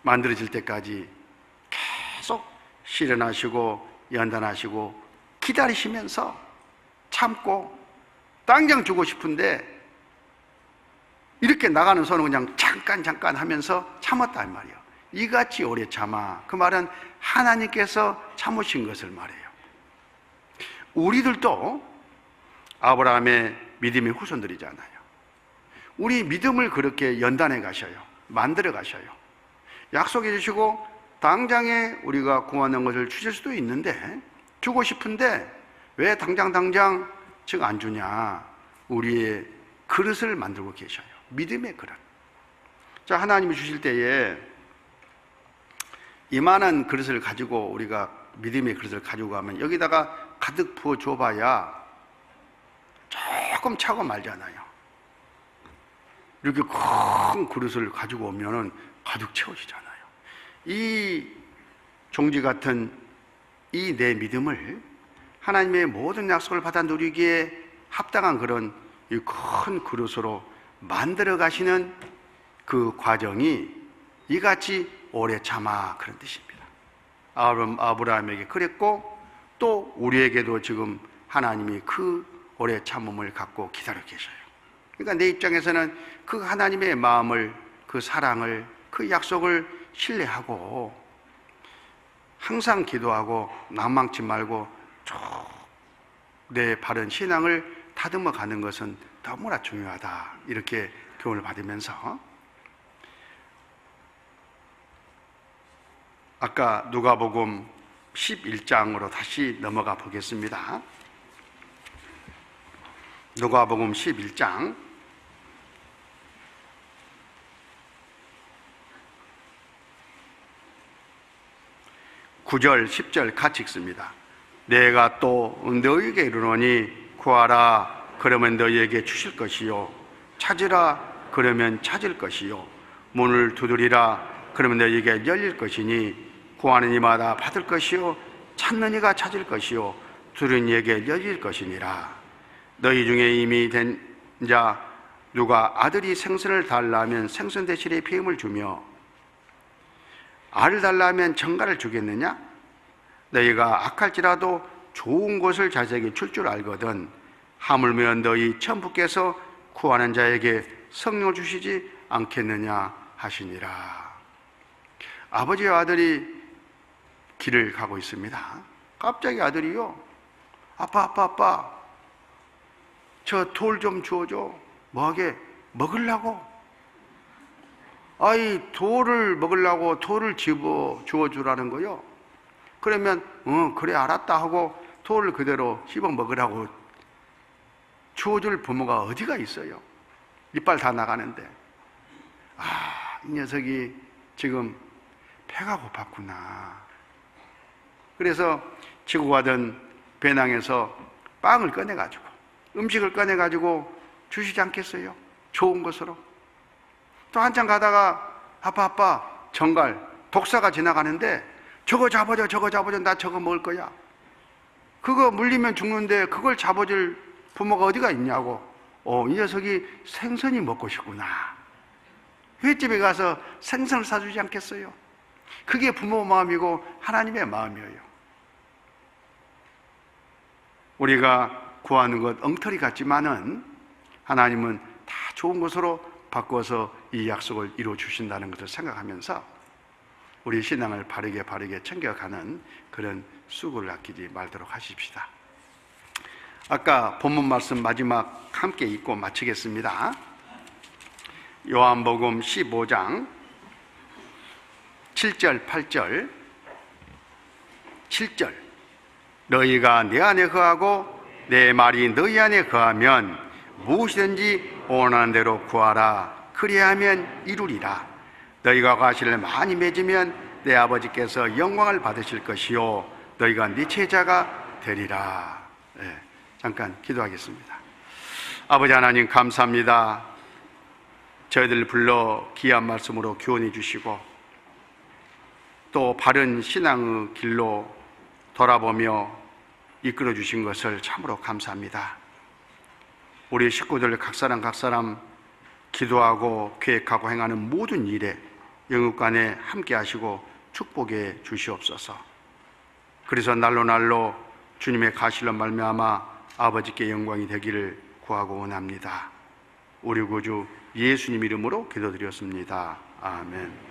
만들어질 때까지 계속 실현하시고 연단하시고 기다리시면서 참고, 당장 주고 싶은데 이렇게 나가는 손은 그냥 잠깐 하면서 참았단 말이에요. 이같이 오래 참아, 그 말은 하나님께서 참으신 것을 말해요. 우리들도 아브라함의 믿음의 후손들이잖아요. 우리 믿음을 그렇게 연단해 가셔요. 만들어 가셔요. 약속해 주시고 당장에 우리가 구하는 것을 주실 수도 있는데, 주고 싶은데 왜 당장 즉 안 주냐? 우리의 그릇을 만들고 계셔요. 믿음의 그릇. 자, 하나님이 주실 때에 이만한 그릇을 가지고 우리가 믿음의 그릇을 가지고 가면 여기다가 가득 부어 줘봐야 조금 차고 말잖아요. 이렇게 큰 그릇을 가지고 오면은 가득 채워지잖아요. 이 종지 같은 이 내 믿음을 하나님의 모든 약속을 받아 누리기에 합당한 그런 이 큰 그릇으로 만들어 가시는 그 과정이 이같이 오래 참아, 그런 뜻입니다. 아브라함에게 그랬고 또 우리에게도 지금 하나님이 그 오래 참음을 갖고 기다려 계셔요. 그러니까 내 입장에서는 그 하나님의 마음을, 그 사랑을, 그 약속을 신뢰하고 항상 기도하고 난망치 말고 쭉 내 바른 신앙을 다듬어 가는 것은 너무나 중요하다, 이렇게 교훈을 받으면서 아까 누가복음 11장으로 다시 넘어가 보겠습니다. 누가복음 11장 9절 10절 같이 읽습니다. 내가 또 너희에게 이르노니 구하라 그러면 너희에게 주실 것이요, 찾으라 그러면 찾을 것이요, 문을 두드리라 그러면 너희에게 열릴 것이니 구하는 이마다 받을 것이요, 찾는 이가 찾을 것이요, 두드리는 이에게 열릴 것이니라. 너희 중에 이미 된 자 누가 아들이 생선을 달라 하면 생선 대신에 비음을 주며 알을 달라 하면 정갈을 주겠느냐? 너희가 악할지라도 좋은 것을 자식에게 줄 줄 알거든 하물며 너희 천부께서 구하는 자에게 성령을 주시지 않겠느냐 하시니라. 아버지와 아들이 길을 가고 있습니다. 갑자기 아들이요, 아빠 저 돌 좀 주워줘. 뭐하게? 먹으려고. 아이, 돌을 먹으려고 돌을 주워주라는 거요. 그러면 그래 알았다 하고 돌을 그대로 씹어 먹으라고 주워줄 부모가 어디가 있어요? 이빨 다 나가는데. 이 녀석이 지금 배가 고팠구나. 그래서 지고 가던 배낭에서 빵을 꺼내가지고, 음식을 꺼내가지고 주시지 않겠어요? 좋은 것으로. 또 한참 가다가 아빠 정갈, 독사가 지나가는데 저거 잡아줘, 나 저거 먹을 거야. 그거 물리면 죽는데 그걸 잡아줄 부모가 어디가 있냐고. 이 녀석이 생선이 먹고 싶구나. 횟집에 가서 생선을 사주지 않겠어요? 그게 부모 마음이고 하나님의 마음이에요. 우리가 구하는 것 엉터리 같지만은 하나님은 다 좋은 것으로 바꿔서 이 약속을 이루어 주신다는 것을 생각하면서 우리 신앙을 바르게 챙겨가는 그런 수고를 아끼지 말도록 하십시다. 아까 본문 말씀 마지막 함께 읽고 마치겠습니다. 요한복음 15장 7절 8절 7절 너희가 내 안에 거하고 내 말이 너희 안에 거하면 무엇이든지 원하는 대로 구하라 그리하면 이루리라. 너희가 과실을 많이 맺으면 내 아버지께서 영광을 받으실 것이요 너희가 네 제자가 되리라. 잠깐 기도하겠습니다. 아버지 하나님 감사합니다. 저희들 불러 귀한 말씀으로 교훈해 주시고 또 바른 신앙의 길로 돌아보며 이끌어 주신 것을 참으로 감사합니다. 우리 식구들 각 사람 기도하고 계획하고 행하는 모든 일에 영육간에 함께 하시고 축복해 주시옵소서. 그래서 날로 주님의 가실로 말미암아 아버지께 영광이 되기를 구하고 원합니다. 우리 구주 예수님 이름으로 기도드렸습니다. 아멘.